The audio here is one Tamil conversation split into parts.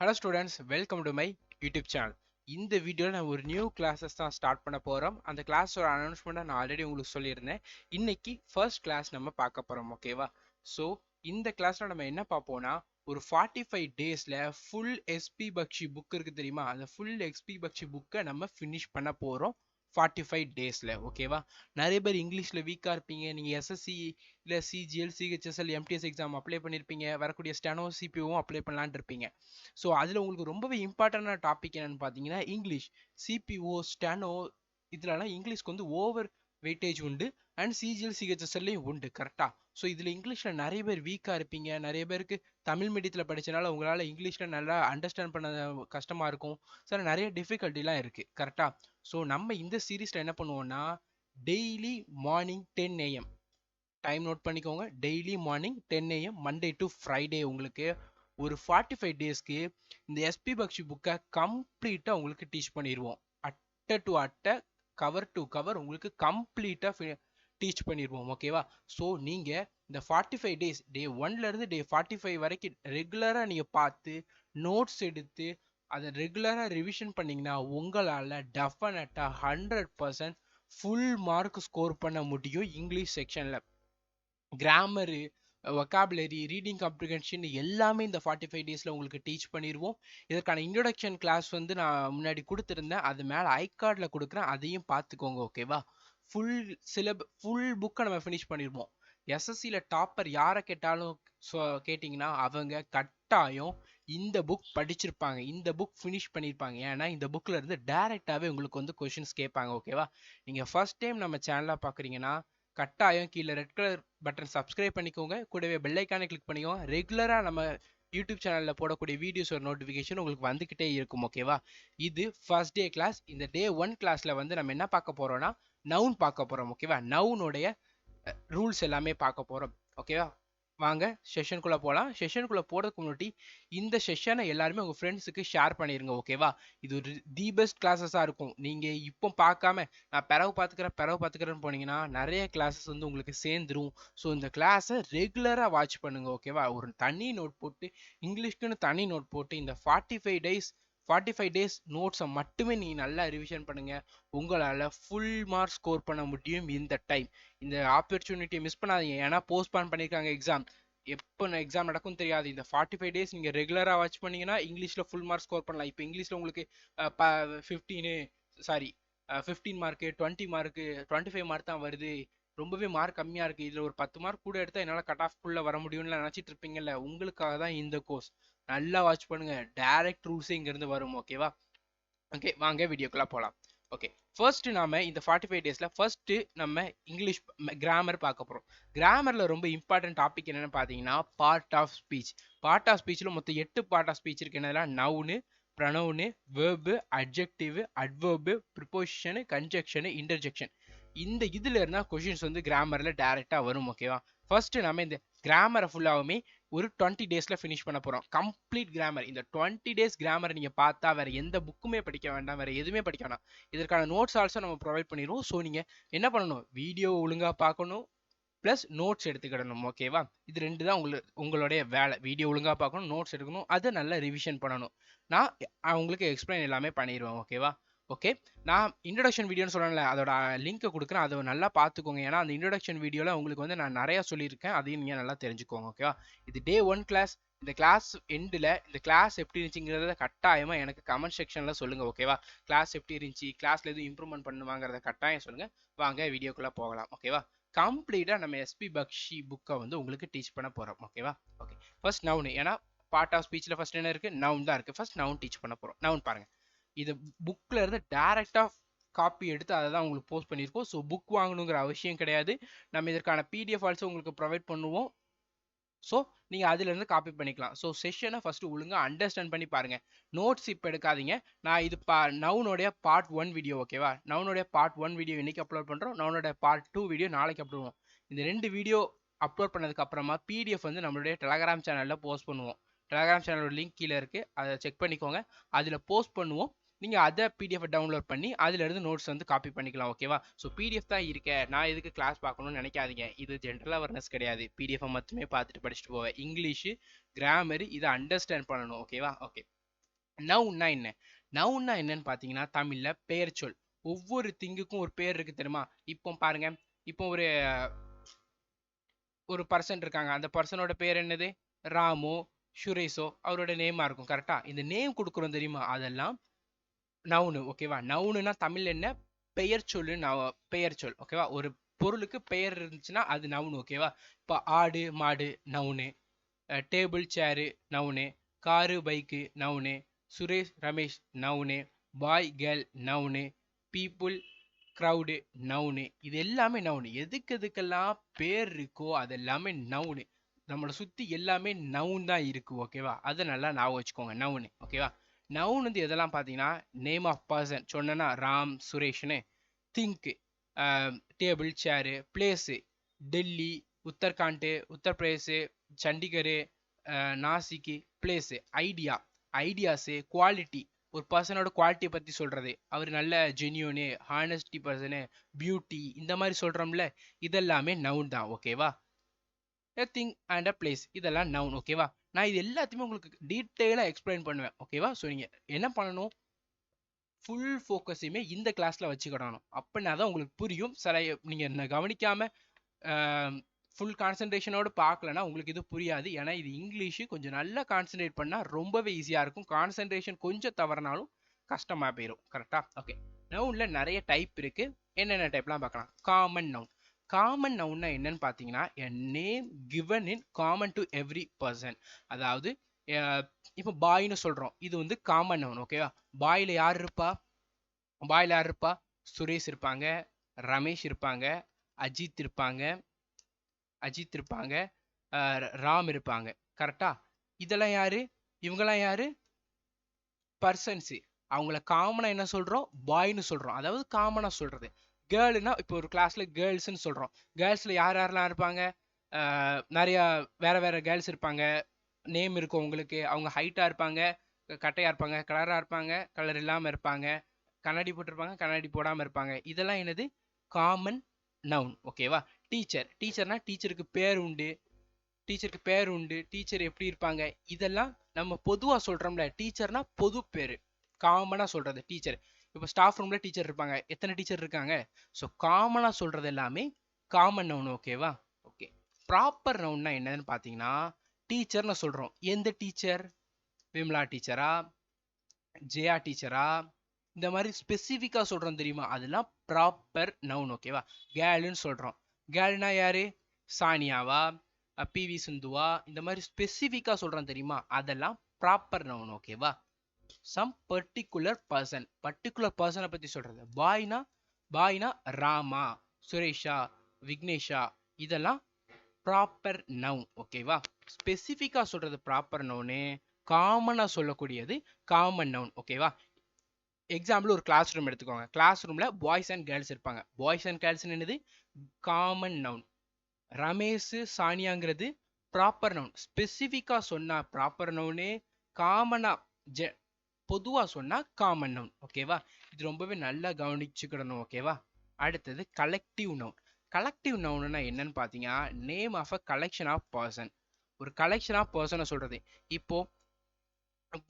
Hello students, welcome to my YouTube channel. இந்த வீடியோவில் நான் ஒரு நியூ கிளாஸஸ் தான் ஸ்டார்ட் பண்ண போகிறோம். அந்த கிளாஸோட அனௌன்ஸ்மெண்ட்டை நான் ஆல்ரெடி உங்களுக்கு சொல்லியிருந்தேன். இன்னைக்கு ஃபர்ஸ்ட் கிளாஸ் நம்ம பார்க்க போகிறோம், ஓகேவா? ஸோ இந்த கிளாஸில் நம்ம என்ன பார்ப்போம்னா, ஒரு 45 டேஸில் ஃபுல் எஸ்பி பக்ஷி புக் இருக்குது தெரியுமா? அந்த ஃபுல் எஸ்பி பக்ஷி புக்கை நம்ம ஃபினிஷ் பண்ண போகிறோம் 45 டேஸில், ஓகேவா? நிறைய பேர் இங்கிலீஷில் வீக்காக இருப்பீங்க. நீங்கள் எஸ்எஸ்சி இல்லை CGL CHSL MTS exam apply பண்ணியிருப்பீங்க. வரக்கூடிய ஸ்டெனோ சிபிஓவும் அப்ளை பண்ணலான்னு இருப்பீங்க. ஸோ அதில் உங்களுக்கு ரொம்பவே இம்பார்ட்டண்டான டாபிக் என்னன்னு பார்த்தீங்கன்னா இங்கிலீஷ். சிபிஓ ஸ்டெனோ இதுலலாம் இங்கிலீஷ்க்கு வந்து ஓவர் வெயிட்டேஜ் உண்டு அண்ட் சிஜிஎல் சிஹெச்எஸ்எல்லையும் உண்டு, கரெக்டாக? ஸோ இதில் இங்கிலீஷில் நிறைய பேர் வீக்காக இருப்பீங்க. நிறைய பேருக்கு தமிழ் மீடியத்தில் படித்தனால உங்களால் இங்கிலீஷில் நல்லா அண்டர்ஸ்டாண்ட் பண்ண கஷ்டமாக இருக்கும். சார் நிறைய டிஃபிகல்ட்டிலாம் இருக்குது, கரெக்டாக? ஸோ நம்ம இந்த சீரீஸில் என்ன பண்ணுவோம்னா, daily morning 10 AM time note பண்ணிக்கோங்க. Daily morning 10 AM Monday to Friday உங்களுக்கு ஒரு 45 டேஸ்க்கு இந்த எஸ்பி பக்ஷி புக்கை கம்ப்ளீட்டாக உங்களுக்கு டீச் பண்ணிடுவோம். அட்டை டு அட்டை, கவர் டு கவர் உங்களுக்கு கம்ப்ளீட்டாக டீச் பண்ணிடுவோம், ஓகேவா? ஸோ நீங்கள் இந்த 45 டேஸ் டே 1லேருந்து டே 45 வரைக்கும் ரெகுலராக நீங்கள் பார்த்து நோட்ஸ் எடுத்து அதை ரெகுலராக ரிவிஷன் பண்ணிங்கன்னா உங்களால் டெஃபினட்டாக 100% ஃபுல் மார்க் ஸ்கோர் பண்ண முடியும். இங்கிலீஷ் செக்ஷனில் கிராமரு, வொக்காபுலரி, ரீடிங் காம்ப்ரிஹென்ஷன் எல்லாமே இந்த 45 டேஸில் உங்களுக்கு டீச் பண்ணிடுவோம். இதற்கான இன்ட்ரோடக்ஷன் கிளாஸ் வந்து நான் முன்னாடி கொடுத்துருந்தேன். அது மேலே ஐகார்டில் கொடுக்குறேன், அதையும் பார்த்துக்கோங்க, ஓகேவா? ஃபுல் புக்கை நம்ம ஃபினிஷ் பண்ணிடுவோம். எஸ்எஸ்சியில் டாப்பர் யாரை கேட்டாலும் கேட்டிங்கன்னா அவங்க கட்டாயம் இந்த புக் படிச்சிருப்பாங்க, இந்த புக் ஃபினிஷ் பண்ணியிருப்பாங்க. ஏன்னா இந்த புக்கில் இருந்து டைரெக்டாகவே உங்களுக்கு வந்து கொஷின்ஸ் கேட்பாங்க, ஓகேவா? நீங்கள் ஃபர்ஸ்ட் டைம் நம்ம சேனலாக பார்க்குறீங்கன்னா கட்டாயம் கீழே ரெட் கலர் பட்டன் சப்ஸ்கிரைப் பண்ணிக்கோங்க. கூடவே பெல் ஐக்கானை கிளிக் பண்ணிக்கோங்க. ரெகுலராக நம்ம யூடியூப் சேனலில் போடக்கூடிய வீடியோஸோட நோட்டிஃபிகேஷன் உங்களுக்கு வந்துக்கிட்டே இருக்கும், ஓகேவா? இது ஃபர்ஸ்ட் டே கிளாஸ். இந்த டே 1 கிளாஸில் வந்து நம்ம என்ன பார்க்க போகிறோம்னா, நவுன் பார்க்க போகிறோம், ஓகேவா? நவுனுடைய ரூல்ஸ் எல்லாமே பார்க்க போகிறோம், ஓகேவா? வாங்க செஷனுக்குள்ளே போகலாம். செஷனுக்குள்ளே போகிறதுக்கு முன்னாடி இந்த செஷனை எல்லாருமே உங்கள் ஃப்ரெண்ட்ஸுக்கு ஷேர் பண்ணிடுங்க, ஓகேவா? இது ஒரு தி பெஸ்ட் கிளாஸஸாக இருக்கும். நீங்கள் இப்போ பார்க்காம நான் பிறகு பார்த்துக்கிறேன்னு போனீங்கன்னா நிறைய கிளாஸஸ் வந்து உங்களுக்கு சேர்ந்துரும். ஸோ இந்த கிளாஸை ரெகுலராக வாட்ச் பண்ணுங்க, ஓகேவா? ஒரு தனி நோட் போட்டு, இங்கிலீஷ்க்குன்னு தனி நோட் போட்டு இந்த 45 டேஸ் நோட்ஸை மட்டுமே நீங்கள் நல்லா ரிவிஷன் பண்ணுங்க. உங்களால் ஃபுல் மார்க் ஸ்கோர் பண்ண முடியும் இந்த டைம். இந்த ஆப்பர்ச்சுனிட்டியை மிஸ் பண்ணாதீங்க. ஏன்னா போஸ்ட்பான் பண்ணியிருக்காங்க எக்ஸாம். எப்போ எக்ஸாம் நடக்கும் தெரியாது. இந்த 45 டேஸ் நீங்கள் ரெகுலராக வாட்ச் பண்ணீங்கன்னா இங்கிலீஷில் ஃபுல் மார்க் ஸ்கோர் பண்ணலாம். இப்போ இங்கிலீஷில் உங்களுக்கு 15 மார்க்கு, 20 மார்க்கு, 25 மார்க் தான் வருது. ரொம்பவே மார்க் கம்மியாக இருக்குது. இதில் ஒரு 10 மார்க் கூட எடுத்தால் என்னால் கட் ஆஃப்குள்ளே வர முடியும்னு நினச்சிட்டு இருப்பீங்கல்ல, உங்களுக்காக தான் இந்த கோர்ஸ். நல்லா வாட்ச் பண்ணுங்க. டைரக்ட் ரூல்ஸே இங்கேருந்து வரும், ஓகேவா? ஓகே, வாங்க வீடியோக்குள்ளே போகலாம். ஓகே, ஃபர்ஸ்ட் நாம இந்த 45 டேஸில் ஃபர்ஸ்ட் நம்ம இங்கிலீஷ் கிராமர் பார்க்க போகிறோம். கிராமரில் ரொம்ப இம்பார்ட்டன்ட் டாபிக் என்னென்னு பார்த்தீங்கன்னா part of speech. Part of ஸ்பீச்சில் மொத்தம் 8 பார்ட் ஆஃப் ஸ்பீச் இருக்கு. என்னதெல்லாம்? Noun, pronoun, verb, adjective, adverb, preposition, conjunction, interjection. இந்த இதில் இருந்தால் கொஷின்ஸ் வந்து கிராமரில் டைரெக்டாக வரும், ஓகேவா? ஃபர்ஸ்ட் நம்ம இந்த கிராமரை ஃபுல்லாகவுமே ஒரு 20 டேஸில் ஃபினிஷ் பண்ண போகிறோம். Complete grammar. இந்த 20 டேஸ் கிராமரை நீங்கள் பார்த்தா வேறு எந்த புக்குமே படிக்க வேண்டாம், வேறு எதுவுமே படிக்க வேண்டாம். இதற்கான நோட்ஸ் ஆல்சோ நம்ம ப்ரொவைட் பண்ணிடுவோம். ஸோ நீங்கள் என்ன பண்ணணும்? வீடியோ ஒழுங்காக பார்க்கணும், ப்ளஸ் நோட்ஸ் எடுத்துக்கிடணும், ஓகேவா? இது 2 தான் உங்களுடைய வேலை. வீடியோ ஒழுங்காக பார்க்கணும், நோட்ஸ் எடுக்கணும், அதை நல்லா ரிவிஷன் பண்ணணும். நான் உங்களுக்கு எக்ஸ்பிளைன் எல்லாமே பண்ணிடுவேன், ஓகேவா? ஓகே, நான் இன்ட்ரடக்ஷன் வீடியோன்னு சொல்லல, அதோட லிங்க்கை கொடுக்குறேன், அதை நல்லா பார்த்துக்கோங்க. ஏன்னா அந்த இன்ட்ரடக்ஷன் வீடியோவில் உங்களுக்கு வந்து நான் நிறையா சொல்லியிருக்கேன், அதையும் நீங்கள் நல்லா தெரிஞ்சுக்கோங்க, ஓகேவா? இது டே 1 கிளாஸ். இந்த கிளாஸ் எண்டில் இந்த கிளாஸ் எப்படி இருந்துச்சுங்கிறத கட்டாயமாக எனக்கு கமெண்ட் செக்ஷனில் சொல்லுங்கள், ஓகேவா? கிளாஸ் எப்படி இருந்துச்சு, கிளாஸில் எதுவும் இம்ப்ரூவ்மெண்ட் பண்ணுவாங்கிறத கட்டாயம் சொல்லுங்கள். வாங்க வீடியோக்குள்ளே போகலாம், ஓகேவா? கம்ப்ளீட்டாக நம்ம எஸ்பி பக்ஷி புக்கை வந்து உங்களுக்கு டீச் பண்ண போகிறோம், ஓகேவா? Okay, first noun. ஏன்னா பார்ட் ஆஃப் ஸ்பீச்சில் ஃபர்ஸ்ட் என்ன இருக்குது? நவுன் தான் இருக்குது. ஃபர்ஸ்ட் நவுன் டீச் பண்ண போகிறோம். நவுன் பாருங்கள். இது புக்கில் இருந்து டைரெக்டாக காப்பி எடுத்து அதை தான் உங்களுக்கு போஸ்ட் பண்ணியிருக்கோம். ஸோ புக் வாங்கணுங்கிற அவசியம் கிடையாது. நம்ம இதற்கான பிடிஎஃப் ஆல்சோ உங்களுக்கு ப்ரொவைட் பண்ணுவோம். ஸோ நீங்கள் அதிலேருந்து காப்பி பண்ணிக்கலாம். ஸோ செஷனை ஃபஸ்ட்டு ஒழுங்காக அண்டர்ஸ்டாண்ட் பண்ணி பாருங்கள். நோட்ஸ் இப்போ எடுக்காதீங்க. நான் இது நவுனுடைய பார்ட் 1 வீடியோ, ஓகேவா? நவுனுடைய பார்ட் 1 வீடியோ இன்றைக்கி அப்லோட் பண்ணுறோம். நவுனுடைய பார்ட் 2 வீடியோ நாளைக்கு அப்லோட் பண்ணுவோம். இந்த 2 வீடியோ அப்லோட் பண்ணதுக்கு அப்புறமா பிடிஎஃப் வந்து நம்மளுடைய டெலகிராம் சேனலில் போஸ்ட் பண்ணுவோம். டெலகிராம் சேனலோட லிங்க் கீழே இருக்குது, அதை செக் பண்ணிக்கோங்க. அதில் போஸ்ட் பண்ணுவோம். நீங்கள் அதை பிடிஎஃப் டவுன்லோட் பண்ணி அதிலிருந்து நோட்ஸ் வந்து காப்பி பண்ணிக்கலாம், ஓகேவா? ஸோ பிடிஎஃப் தான் இருக்கேன், நான் எதுக்கு கிளாஸ் பார்க்கணும்னு நினைக்காதீங்க. இது ஜென்ரல் அவேர்னஸ் கிடையாது. பிடிஎஃப் மட்டுமே பார்த்துட்டு படிச்சுட்டு போவேன். இங்கிலீஷு, கிராமரு இதை அண்டர்ஸ்டாண்ட் பண்ணணும், ஓகேவா? ஓகே, நவுன்னா என்ன? நவுன்னா என்னன்னு பார்த்தீங்கன்னா தமிழ்ல பெயர் சொல். ஒவ்வொரு திங்குக்கும் ஒரு பேர் இருக்கு தெரியுமா? இப்போ பாருங்க, இப்போ ஒரு ஒரு பர்சன் இருக்காங்க. அந்த பர்சனோட பேர் என்னது? ராமோ, சுரேஷோ அவரோட நேமா இருக்கும். கரெக்டா? இந்த நேம் கொடுக்குறோம் தெரியுமா? அதெல்லாம் நவுனு. ஓகேவா? நவுனுனா தமிழ்ல என்ன? பெயர் சொல்லு. பெயர் சொல். ஓகேவா? ஒரு பொருளுக்கு பெயர் இருந்துச்சுன்னா அது நவுனு. ஓகேவா? இப்போ ஆடு மாடு நவுனு, டேபிள் சேரு noun, car bike noun, Suresh Ramesh noun, பாய் girl noun, people crowd noun. இது எல்லாமே நவுனு. எதுக்கு எதுக்கெல்லாம் பேர் இருக்கோ அது எல்லாமே நவுனு. நம்மளை சுத்தி எல்லாமே நவுன் தான் இருக்கு. ஓகேவா? அதை நல்லா ஞாபகம் வச்சுக்கோங்க. நவுனு. ஓகேவா? நவுன் வந்து எதெல்லாம் பார்த்தீங்கன்னா நேம் ஆஃப் பர்சன் சொன்னேன்னா ராம் சுரேஷ்னு, thing table chair, place Delhi, Uttarakhand, Uttar Pradesh, Chandigarh, Nashik, place, idea ideas, quality ஒரு பர்சனோட குவாலிட்டியை பற்றி சொல்கிறது, அவர் நல்ல ஜென்யூனு ஹானஸ்டி பர்சனு, பியூட்டி இந்த மாதிரி சொல்கிறோம்ல, இதெல்லாமே நவுன் தான். ஓகேவா? a thing and a place இதெல்லாம் நவுன். ஓகேவா? நான் இது எல்லாத்தையுமே உங்களுக்கு டீட்டெயிலாக எக்ஸ்பிளைன் பண்ணுவேன். ஓகேவா? ஸோ நீங்கள் என்ன பண்ணணும், ஃபுல் ஃபோக்கஸையுமே இந்த கிளாஸில் வச்சுக்கிடணும். அப்படின்னா தான் உங்களுக்கு புரியும். சில நீங்கள் என்ன கவனிக்காமல் ஃபுல் கான்சன்ட்ரேஷனோடு பார்க்கலன்னா உங்களுக்கு இது புரியாது. ஏன்னா இது இங்கிலீஷு கொஞ்சம் நல்லா கான்சன்ட்ரேட் பண்ணால் ரொம்பவே ஈஸியாக இருக்கும். கான்சன்ட்ரேஷன் கொஞ்சம் தவறினாலும் கஷ்டமாக போயிடும். கரெக்டாக? ஓகே. நவுனில் நிறைய டைப் இருக்குது. என்னென்ன டைப்லாம் பார்க்கலாம். Common noun. காமன் நவுன்னா என்னன்னு பார்த்தீங்கன்னா a name given in common to every person. அதாவது இப்போ பாய்னு சொல்கிறோம், இது வந்து காமன் நவுன். ஓகேவா? பாயில் யார் இருப்பா? பாயில் யார் இருப்பா? சுரேஷ் இருப்பாங்க, ரமேஷ் இருப்பாங்க, அஜித் இருப்பாங்க, ராம் இருப்பாங்க. கரெக்டா? இதெல்லாம் யாரு? இவங்கெல்லாம் யாரு? பர்சன்ஸு. அவங்கள காமனா என்ன சொல்றோம்? பாய்னு சொல்றோம். அதாவது காமனா சொல்றது. கேர்ள்னா இப்போ ஒரு கிளாஸ்ல கேர்ள்ஸ்னு சொல்றோம். கேர்ள்ஸ்ல யார் யாரெல்லாம் இருப்பாங்க? நிறைய வேற வேற கேர்ள்ஸ் இருப்பாங்க. நேம் இருக்கும் உங்களுக்கு. அவங்க ஹைட்டா இருப்பாங்க, கட்டையா இருப்பாங்க, கலரா இருப்பாங்க, கலர் இல்லாம இருப்பாங்க, கண்ணாடி போட்டிருப்பாங்க, கண்ணாடி போடாம இருப்பாங்க. இதெல்லாம் என்னது? Common noun. ஓகேவா? டீச்சர். டீச்சர்னா டீச்சருக்கு பேர் உண்டு. டீச்சர் எப்படி இருப்பாங்க? இதெல்லாம் நம்ம பொதுவா சொல்றோம்ல. டீச்சர்னா பொது பேரு, காமனா சொல்றது டீச்சர். இப்போ ஸ்டாஃப் ரூம்ல டீச்சர் இருப்பாங்க. எத்தனை டீச்சர் இருக்காங்க? ஸோ காமனா சொல்றது எல்லாமே காமன் நவுன். ஓகேவா? ஓகே. ப்ராப்பர் நவுன்னா என்னன்னு பார்த்தீங்கன்னா டீச்சர்னு சொல்றோம். எந்த டீச்சர்? விமலா டீச்சரா, ஜெயா டீச்சரா, இந்த மாதிரி ஸ்பெசிஃபிக்கா சொல்றோம் தெரியுமா? அதெல்லாம் ப்ராப்பர் நவுன். ஓகேவா? கேர்ள்னு சொல்றோம். கேர்ள்னா யாரு? சானியாவா, பிவி சிந்துவா, இந்த மாதிரி ஸ்பெசிஃபிக்கா சொல்றோம் தெரியுமா? அதெல்லாம் ப்ராப்பர் நவுன். ஓகேவா? சம் பர்டிகுலர் பர்சனை பத்தி சொல்றது. பாய்னா ராமா, சுரேஷா, விக்னேஷா, இதெல்லாம் ப்ராப்பர் நவுன். ஓகேவா? ஸ்பெசிஃபிக்கா சொல்றது ப்ராப்பர் நவுனு, காமனா சொல்லக்கூடியது காமன் நவுன். ஓகேவா? எக்ஸாம்பிள் ஒரு கிளாஸ் ரூம் எடுத்துக்கோங்க. கிளாஸ் ரூம்ல பாய்ஸ் அண்ட் கேர்ள்ஸ் இருப்பாங்க. பாய்ஸ் அண்ட் கேர்ள்ஸ் என்னது? Common noun. ரமேஷ் சானியாங்கிறது ப்ராப்பர் நவுன். ஸ்பெசிஃபிக்கா சொன்னா ப்ராப்பர் நவுனு, காமனா பொதுவா சொன்னா காமன் நவுன். ஓகேவா? இது ரொம்பவே நல்லா கவனிச்சுக்கிடணும். ஓகேவா? அடுத்தது கலெக்டிவ் நவுன். கலெக்டிவ் நவுன்னா என்னன்னு பார்த்தீங்கன்னா name of a collection of person. ஒரு கலெக்ஷன் ஆஃப் பர்சனை சொல்றது. இப்போ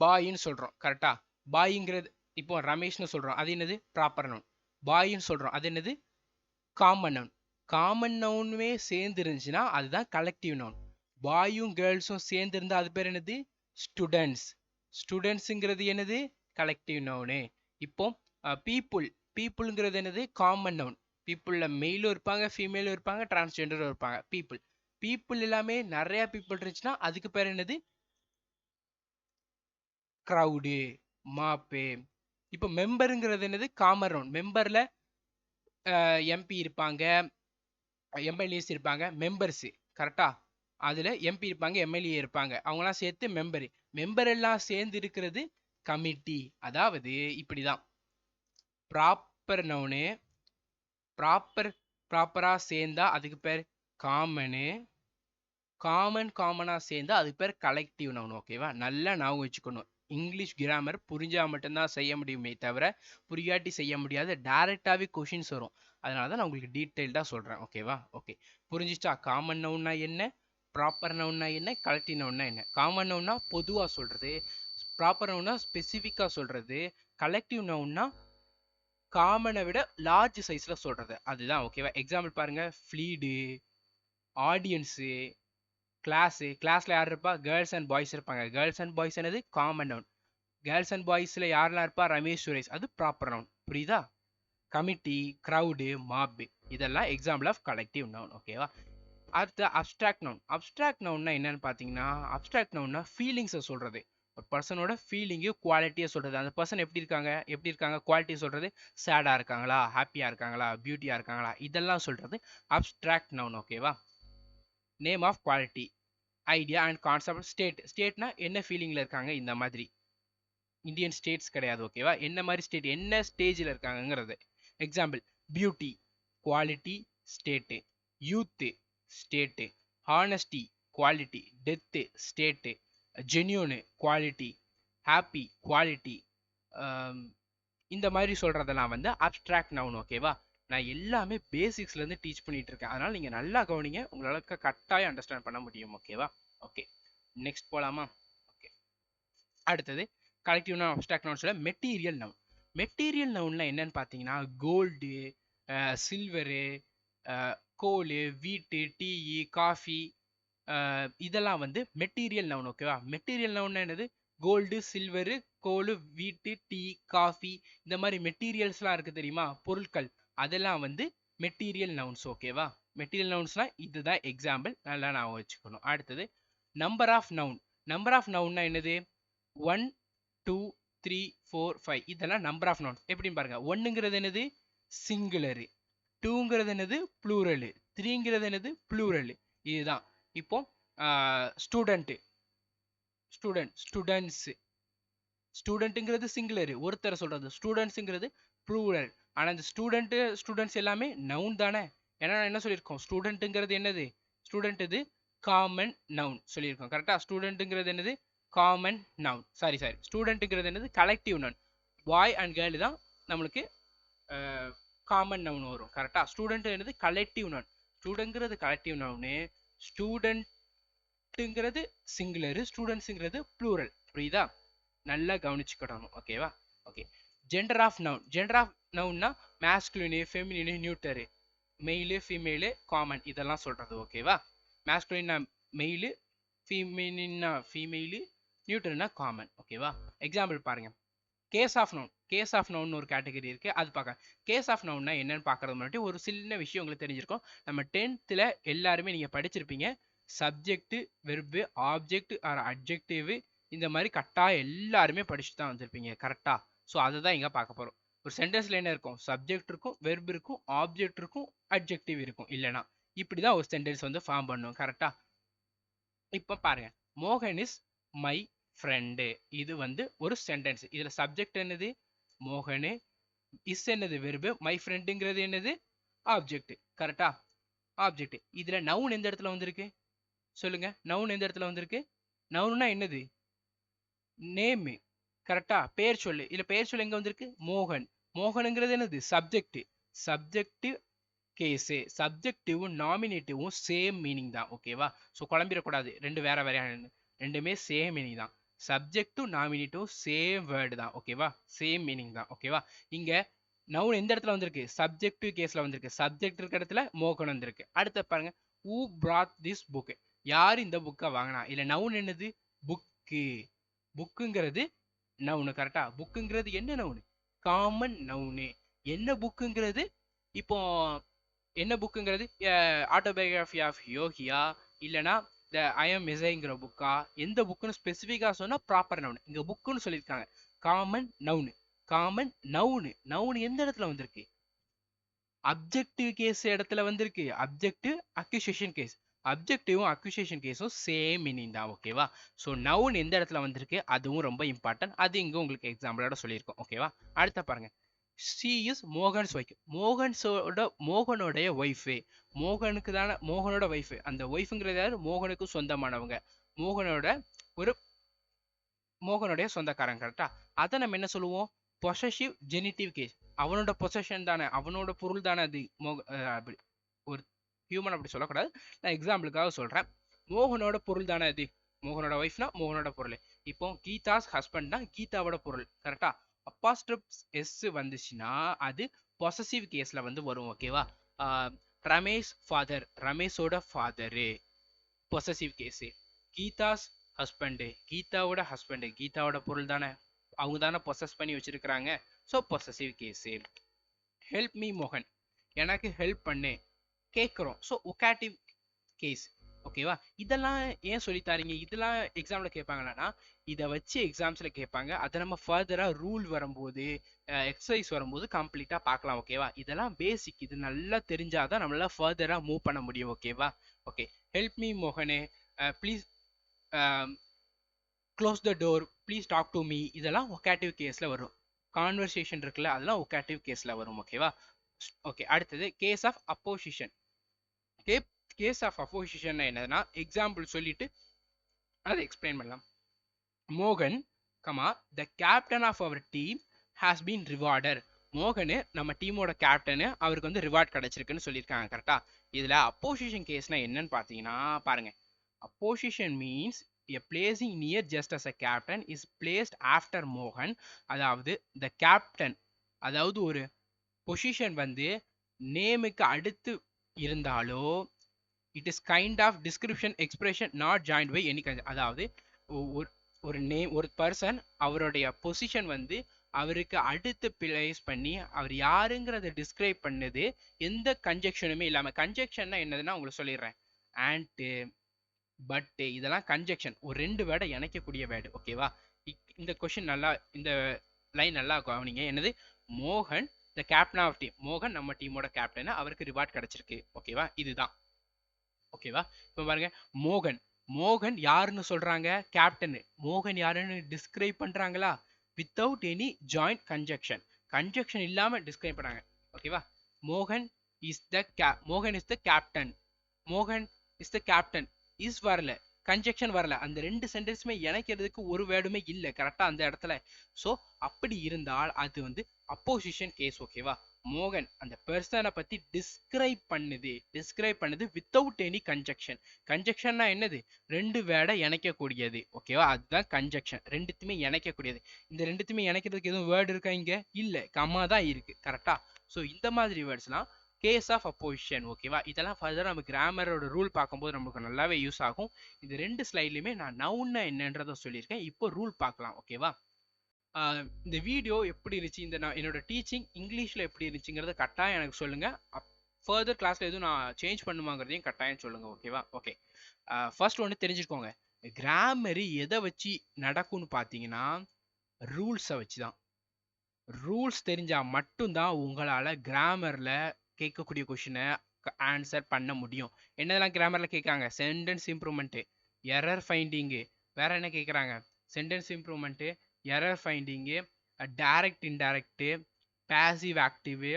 பாயின்னு சொல்றோம். கரெக்டா? பாய்ங்கிறது இப்போ ரமேஷ்னு சொல்றோம். அது என்னது? Proper noun. பாயின்னு சொல்றோம். அது என்னது? Common noun. காமன் நவுனுமே சேர்ந்து இருந்துச்சுன்னா அதுதான் கலெக்டிவ் நவுன். பாயும் கேர்ள்ஸும் சேர்ந்து இருந்தா அது பேர் என்னது? ஸ்டூடெண்ட்ஸ். ஸ்டூடெண்ட்ஸுங்கிறது என்னது? Collective noun. இப்போ பீப்புள்ங்கிறது என்னது? Common noun. பீப்புள்ல மெயிலும் இருப்பாங்க, ஃபீமேலும் இருப்பாங்க, டிரான்ஸ்ஜெண்டரும் இருப்பாங்க. பீப்புள் எல்லாமே நிறைய பீப்புள் இருந்துச்சுன்னா அதுக்கு பேர் என்னது? Crowd, mob. இப்போ மெம்பருங்கிறது என்னது? Common noun. மெம்பர்ல எம்பி இருப்பாங்க, எம்எல்ஏஸ் இருப்பாங்க, மெம்பர்ஸ். கரெக்டா? அதுல எம்பி இருப்பாங்க, எம்எல்ஏ இருப்பாங்க, அவங்களாம் சேர்த்து மெம்பர் எல்லாம் சேர்ந்து இருக்கிறது கமிட்டி. அதாவது இப்படிதான் ப்ராப்பர் நவுனு ப்ராப்பரா சேர்ந்தா அதுக்கு பேர் காமனு, காமனா சேர்ந்தா அதுக்கு பேர் கலெக்டிவ் நவுன். ஓகேவா? நல்லா ஞாபகம் வச்சுக்கணும். இங்கிலீஷ் கிராமர் புரிஞ்சா மட்டும்தான் செய்ய முடியுமே தவிர புரியாட்டி செய்ய முடியாது. டைரக்டாவே கொஷின்ஸ் வரும். அதனால தான் நான் உங்களுக்கு டீட்டெயில்டாக சொல்றேன். ஓகேவா? ஓகே. புரிஞ்சிச்சா? காமன் நவுன்னா என்ன, ப்ராப்பர் நவுன்னா என்ன, கலெக்டிவ் நவுன்னா என்ன? காமன் நவுன்னா பொதுவாக சொல்றது, ப்ராப்பர் நவுன்னா ஸ்பெசிஃபிக்கா சொல்றது, கலெக்டிவ் நவுன்னா காமனை விட லார்ஜ் சைஸ்ல சொல்றது, அதுதான் ஓகேவா. எக்ஸாம்பிள் பாருங்க, ஃப்ளீடு, ஆடியன்ஸு, கிளாஸ்ல யார் இருப்பா, கேர்ள்ஸ் அண்ட் பாய்ஸ் இருப்பாங்க. கேர்ள்ஸ் அண்ட் பாய்ஸ் என்னது காமன் நவுன். கேர்ள்ஸ் அண்ட் பாய்ஸ்ல யாரெல்லாம் இருப்பா, ரமேஷ் சுரேஷ், அது ப்ராப்பர் நவுன். புரியுதா. கமிட்டி, க்ரௌடு, மாப், இதெல்லாம் எக்ஸாம்பிள் ஆஃப் கலெக்டிவ் நவுன் ஓகேவா. அடுத்து அப்ஸ்ட்ராக்ட் நவுன். அப்ஸ்ட்ராக்ட் நவுன்னா என்னன்னு பார்த்தீங்கன்னா, அப்ஸ்ட்ராக்ட் நவுன்னா ஃபீலிங்ஸை சொல்றது. ஒரு பர்சனோட ஃபீலிங்கு குவாலிட்டியை சொல்றது. அந்த பர்சன் எப்படி இருக்காங்க குவாலிட்டியை சொல்றது. சேடாக இருக்காங்களா, ஹாப்பியாக இருக்காங்களா, பியூட்டியாக இருக்காங்களா, இதெல்லாம் சொல்றது அப்ஸ்ட்ராக்ட் நவுன் ஓகேவா. Name of quality, idea and concept. ஸ்டேட்னா என்ன ஃபீலிங்கில் இருக்காங்க, இந்த மாதிரி. இந்தியன் ஸ்டேட்ஸ் கிடையாது ஓகேவா. என்ன மாதிரி ஸ்டேட், என்ன ஸ்டேஜில் இருக்காங்கங்கிறது. Example, beauty quality state, youth state, honesty quality, death state, genuine quality, happy quality, இந்த மாதிரி சொல்றதெல்லாம் வந்து அப்ஸ்ட்ராக்ட் நவுன் ஓகேவா. நான் எல்லாமே பேசிக்ஸ்லேருந்து டீச் பண்ணிட்டு இருக்கேன், அதனால நீங்கள் நல்லா கவனிங்க, உங்களுக்கு கட்டாயம் அண்டர்ஸ்டாண்ட் பண்ண முடியும் ஓகேவா. ஓகே, நெக்ஸ்ட் போகலாமா. ஓகே, அடுத்தது கலெக்டிவ் நவுன் அப்ஸ்ட்ராக்ட் நவுன் சொல்ல மெட்டீரியல் நவுன். மெட்டீரியல் நவுன்ல என்னன்னு பார்த்தீங்கன்னா, கோல்டு, சில்வரு, கோலு, வீட்டு, டீ, காஃபி, இதெல்லாம் வந்து மெட்டீரியல் நவுன் ஓகேவா. மெட்டீரியல் நவுன் என்னது, கோல்டு, சில்வரு, கோலு, வீட்டு, டீ, காஃபி, இந்த மாதிரி மெட்டீரியல்ஸ்லாம் இருக்கு தெரியுமா, பொருட்கள், அதெல்லாம் வந்து மெட்டீரியல் நவுன்ஸ் ஓகேவா. மெட்டீரியல் நவுன்ஸ்லாம் இதுதான் எக்ஸாம்பிள், நல்லா நான் வச்சுக்கணும். அடுத்தது number of noun. Number of நவுன்னா என்னது, 1 2 3 4 5, இதெல்லாம் நம்பர் ஆஃப் நவுன்ஸ். எப்படின்னு பாருங்க, ஒன்னுங்கிறது என்னது சிங்குலரு, டூங்கிறது என்னது ப்ளூரலு, த்ரீங்கிறது என்னது ப்ளூரலு, இதுதான். இப்போ ஸ்டூடெண்ட்டு, ஸ்டூடெண்ட்ஸ், ஸ்டூடெண்ட்டுங்கிறது சிங்குலரு, ஒருத்தரை சொல்றது. ஸ்டூடெண்ட்ஸுங்கிறது ப்ளூரல். ஆனால் இந்த ஸ்டூடெண்ட்ஸ் எல்லாமே நவுன் தானே. ஏன்னா என்ன சொல்லியிருக்கோம், ஸ்டூடெண்ட்டுங்கிறது என்னது, ஸ்டூடெண்ட் இது காமன் நவுன் சொல்லியிருக்கோம் கரெக்டா. ஸ்டூடெண்ட்டுங்கிறது என்னது காமன் நவுன், சாரி ஸ்டூடெண்ட்டுங்கிறது என்னது collective noun. Boy and girl தான் நம்மளுக்கு காமன் நவுன் வரும் கரெக்டா. ஸ்டூடெண்ட் என்னது கலெக்டிவ் நவுன். ஸ்டூடெண்ட்ங்கிறது கலெக்டிவ் நவுனு, ஸ்டூடெண்ட்டுங்கிறது சிங்குலரு, ஸ்டூடெண்ட்ஸுங்கிறது ப்ளூரல். புரியுதா, நல்லா கவனிச்சுக்கிடணும் ஓகேவா. Okay, gender of noun. Gender of நவுன்னா masculine, feminine, neuter, male, female, common, இதெல்லாம் சொல்றது ஓகேவா. மேஸ்குலின்னா மெயிலு, ஃபீமினா ஃபீமேலு, நியூட்டர்னா காமன் ஓகேவா. எக்ஸாம்பிள் பாருங்க, case of noun. Case of noun ஒரு கேட்டகரி இருக்கு, அது பார்க்க. கேஸ் ஆஃப் நவுன்னா என்னன்னு பார்க்கறது முன்னாடி ஒரு சின்ன விஷயம் உங்களுக்கு தெரிஞ்சிருக்கும். நம்ம 10th எல்லாருமே நீங்க படிச்சிருப்பீங்க, subject, verb, object or adjective, இந்த மாதிரி கரெக்டாக எல்லாருமே படிச்சுட்டு தான் வந்திருப்பீங்க கரெக்டா. ஸோ அதை தான் இங்கே பார்க்க போகிறோம். ஒரு சென்டென்ஸ்ல என்ன இருக்கும், சப்ஜெக்ட் இருக்கும், வெர்பு இருக்கும், ஆப்ஜெக்ட் இருக்கும், அட்ஜெக்டிவ் இருக்கும். இல்லைனா இப்படி தான் ஒரு சென்டென்ஸ் வந்து ஃபார்ம் பண்ணும் கரெக்டா. இப்போ பாருங்க, மோகன் இஸ் மை ஃப்ரெண்டு, இது வந்து ஒரு சென்டென்ஸ். இதுல சப்ஜெக்ட் என்னது மோகனு, இஸ் என்னது வெர்பு, மை ஃப்ரெண்டுங்கிறது என்னது ஆப்ஜெக்ட் கரெக்டா. ஆப்ஜெக்ட். இதுல நவுன் எந்த இடத்துல வந்திருக்கு சொல்லுங்க, நவுன் எந்த இடத்துல வந்திருக்கு. நவுன்னா என்னது, நேம் கரெக்டா, பேர் சொல்லு. இதுல பேர் சொல்லு எங்க வந்திருக்கு, மோகன். மோகனுங்கிறது என்னது சப்ஜெக்ட். சப்ஜெக்டிவ் கேஸு, சப்ஜெக்டிவும் நாமினேட்டிவும் சேம் மீனிங் தான் ஓகேவா. ஸோ குழம்பிடக்கூடாது, ரெண்டு வேற வேறையான, ரெண்டுமே சேம் மீனிங் தான். சப்ஜெக்டும் நாமினேட்டிவும் சேம் வேர்டு தான் ஓகேவா, சேம் மீனிங் தான் ஓகேவா. இங்க நவுன் எந்த இடத்துல வந்திருக்கு, சப்ஜெக்டிவ் கேஸ்ல வந்திருக்கு. சப்ஜெக்ட் இருக்க இடத்துல மோகன் வந்திருக்கு. அடுத்து பாருங்க, who brought this book, யார் இந்த புக்கை வாங்கினா. இல்ல நவுன் என்னது புக்கு. புக்குங்கிறது நவுனு கரெக்டா. புக்குங்கிறது என்ன நவுனு, காமன் நவுனு. என்ன புக்குங்கிறது, இப்போ என்ன புக்குங்கிறது, ஆட்டோபயோகிராஃபி ஆஃப் யோகியா, இல்லைனா த ஐஎம் மிசைங்கிற புக்கா, எந்த புக்குன்னு ஸ்பெசிஃபிக்காக சொன்னால் ப்ராப்பர் நவுன். இங்கே புக்குன்னு சொல்லியிருக்காங்க, common noun. Common noun, noun எந்த இடத்துல வந்திருக்கு, அப்ஜெக்டிவ் கேஸ் இடத்துல வந்திருக்கு. அப்ஜெக்டிவ் அக்யூசேஷன் கேஸ், அப்ஜெக்டிவும் அக்யூசேஷன் கேஸும் சேம் மீனிங் தான் ஓகேவா. ஸோ நவுன் எந்த இடத்துல வந்திருக்கு அதுவும் ரொம்ப இம்பார்ட்டன்ட், அது இங்கே உங்களுக்கு எக்ஸாம்பிளோட சொல்லியிருக்கோம் ஓகேவா. அடுத்த பாருங்க, ஷீ இஸ் மோகன்ஸ் ஒய்ஃப். மோகனோடைய ஒய்ஃபு. மோகனுக்கு தானே மோகனோட ஒய்ஃபு. அந்த ஒய்ஃபுங்கிறது யாரு, மோகனுக்கு சொந்தமானவங்க, மோகனோட ஒரு மோகனுடைய சொந்தக்காரங்க கரெக்டா. அதை நம்ம என்ன சொல்லுவோம், பொசசிவ் ஜெனிட்டிவ் கேஸ். அவனோட பொசஷன் தானே, அவனோட பொருள் தானே அது. அப்படி ஒரு ஹியூமன் அப்படி சொல்லக்கூடாது, நான் எக்ஸாம்பிளுக்காக சொல்றேன். மோகனோட பொருள் தானே அது, மோகனோட ஒய்ஃப்னா மோகனோட பொருள். இப்போ கீதாஸ் ஹஸ்பண்ட்னா கீதாவோட பொருள் கரெக்டா. அப்பாஸ்ட்ரப்ஸ் எஸ் வந்துச்சுன்னா அது பொசசிவ் கேஸ்ல வந்து வரும் ஓகேவா. ரமேஷ் ஃபாதர், ரமேஷோட father possessive case. Geeta's husband, கீதாவோட ஹஸ்பண்டு, கீதாவோட பொருள் தானே, அவங்க தானே பொசஸ் பண்ணி வச்சிருக்கிறாங்க. So possessive case. Help me மோகன், எனக்கு ஹெல்ப் பண்ணு கேட்குறோம். ஸோ ஒகாட்டிவ் கேஸ் ஓகேவா. இதெல்லாம் ஏன் சொல்லித்தாரீங்க, இதெல்லாம் எக்ஸாம்ல கேட்பாங்களான்னா இதை வச்சு எக்ஸாம்ஸ்ல கேட்பாங்க. அதை நம்ம ஃபர்தரா ரூல் வரும்போது எக்ஸசைஸ் வரும்போது கம்ப்ளீட்டா பார்க்கலாம் ஓகேவா. இதெல்லாம் பேசிக், இது நல்லா தெரிஞ்சாதான் நம்மளால ஃபர்தரா மூவ் பண்ண முடியும் ஓகேவா. ஓகே, ஹெல்ப் மீ மோகனே, please close the door, please talk to me, இதெல்லாம் ஒகாட்டிவ் கேஸ்ல வரும். கான்வர்சேஷன் இருக்குல்ல, அதெல்லாம் ஒகாட்டிவ் கேஸ்ல வரும் ஓகேவா. ஓகே, அடுத்தது case of opposition. Case of opposition என்னதுன்னா எக்ஸாம்பிள் சொல்லிட்டு அதை எக்ஸ்பிளைன் பண்ணலாம். மோகன் comma the captain of our team has been rewarder. மோகனு நம்ம டீமோட கேப்டனு, அவருக்கு வந்து ரிவார்ட் கிடைச்சிருக்குன்னு சொல்லியிருக்காங்க கரெக்டா. இதுல அப்போசிஷன் கேஸ்னா என்னன்னு பார்த்தீங்கன்னா பாருங்க, opposition means a placing near just as a captain is placed after மோகன். அதாவது the captain, அதாவது ஒரு பொசிஷன் வந்து நேமுக்கு அடுத்து இருந்தாலோ it is kind of description expression not joined by any kind. அதாவது ஒரு நேம், ஒரு பர்சன் அவருடைய பொசிஷன் வந்து அவருக்கு அடுத்து பிளேஸ் பண்ணி அவர் யாருங்கிறத டிஸ்கிரைப் பண்ணது எந்த கன்ஜெக்ஷனுமே இல்லாம. கன்ஜெக்ஷன்னா என்னதுன்னா உங்களுக்கு சொல்லிடுறேன். அண்ட் பட் இதெல்லாம் கன்ஜெக்ஷன், ஒரு ரெண்டு வேர்டை இணைக்கக்கூடிய வேர்டு ஓகேவா. இந்த கொஸ்டின் நல்லா, இந்த லைன் நல்லா கவனிங்க. என்னது, மோகன் த கேப்டன் ஆஃப் டீம், மோகன் நம்ம டீமோட கேப்டன், அவருக்கு ரிவார்ட் கிடைச்சிருக்கு ஓகேவா. இதுதான் ஓகேவா. இப்போ பாருங்க, மோகன், மோகன் யாருன்னு சொல்றாங்க, கேப்டன். மோகன் யாருன்னு டிஸ்கிரைப் பண்றாங்களா, without any joint conjunction, conjunction இல்லாம டிஸ்கிரைப் பண்றாங்க ஓகேவா. மோகன் இஸ் த மோகன் இஸ் த கேப்டன், மோகன் இஸ் த கேப்டன், இஸ் வரல, கன்ஜெக்ஷன் வரல, அந்த ரெண்டு சென்டென்ஸுமே இணைக்கிறதுக்கு ஒரு வேர்டுமே இல்லை கரெக்டா அந்த இடத்துல. ஸோ அப்படி இருந்தால் அது வந்து அப்போசிஷன் கேஸ் ஓகேவா. மோகன் அந்த பர்சனை பத்தி டிஸ்கிரைப் பண்ணுது வித்தவுட் எனி கன்ஜெக்ஷன். கன்ஜெக்ஷன்னா என்னது, ரெண்டு வேர்டை இணைக்கக்கூடியது ஓகேவா, அதுதான் கன்ஜெக்ஷன். ரெண்டுத்துமே இணைக்கக்கூடியது. இந்த ரெண்டுத்துமே இணைக்கிறதுக்கு எதுவும் வேர்டு இருக்கா இங்க, இல்ல, கம்மா தான் இருக்கு கரெக்டா. ஸோ இந்த மாதிரி வேர்ட்ஸ்லாம் கேஸ் ஆஃப் அப்போசிஷன் ஓகேவா. இதெல்லாம் ஃபர்தர் நம்ம கிராமரோட ரூல் பார்க்கும்போது நமக்கு நல்லாவே யூஸ் ஆகும். இந்த ரெண்டு ஸ்லைட்லையுமே நான் நவுன்னா என்னன்றதை சொல்லியிருக்கேன். இப்போ ரூல் பார்க்கலாம் ஓகேவா. இந்த வீடியோ எப்படி இருந்துச்சு, இந்த நான் என்னோட டீச்சிங் இங்கிலீஷில் எப்படி இருந்துச்சுங்கிறத கட்டாயம் எனக்கு சொல்லுங்க. ஃபர்தர் கிளாஸ்ல எதுவும் நான் சேஞ்ச் பண்ணுவாங்கிறதையும் கட்டாயம் சொல்லுங்க ஓகேவா. ஓகே, ஃபர்ஸ்ட் ஒன்று தெரிஞ்சுக்கோங்க, கிராமரு எதை வச்சு நடக்கும்னு பார்த்தீங்கன்னா ரூல்ஸை வச்சு தான். ரூல்ஸ் தெரிஞ்சா மட்டும்தான் உங்களால் கிராமரில் கேட்கக்கூடிய கொஷினை ஆன்சர் பண்ண முடியும். என்னதெல்லாம் கிராமரில் கேட்காங்க, சென்டென்ஸ் இம்ப்ரூவ்மெண்ட்டு, எரர் ஃபைண்டிங்கு, வேற என்ன கேட்குறாங்க, sentence improvement, error finding, direct indirect, passive active,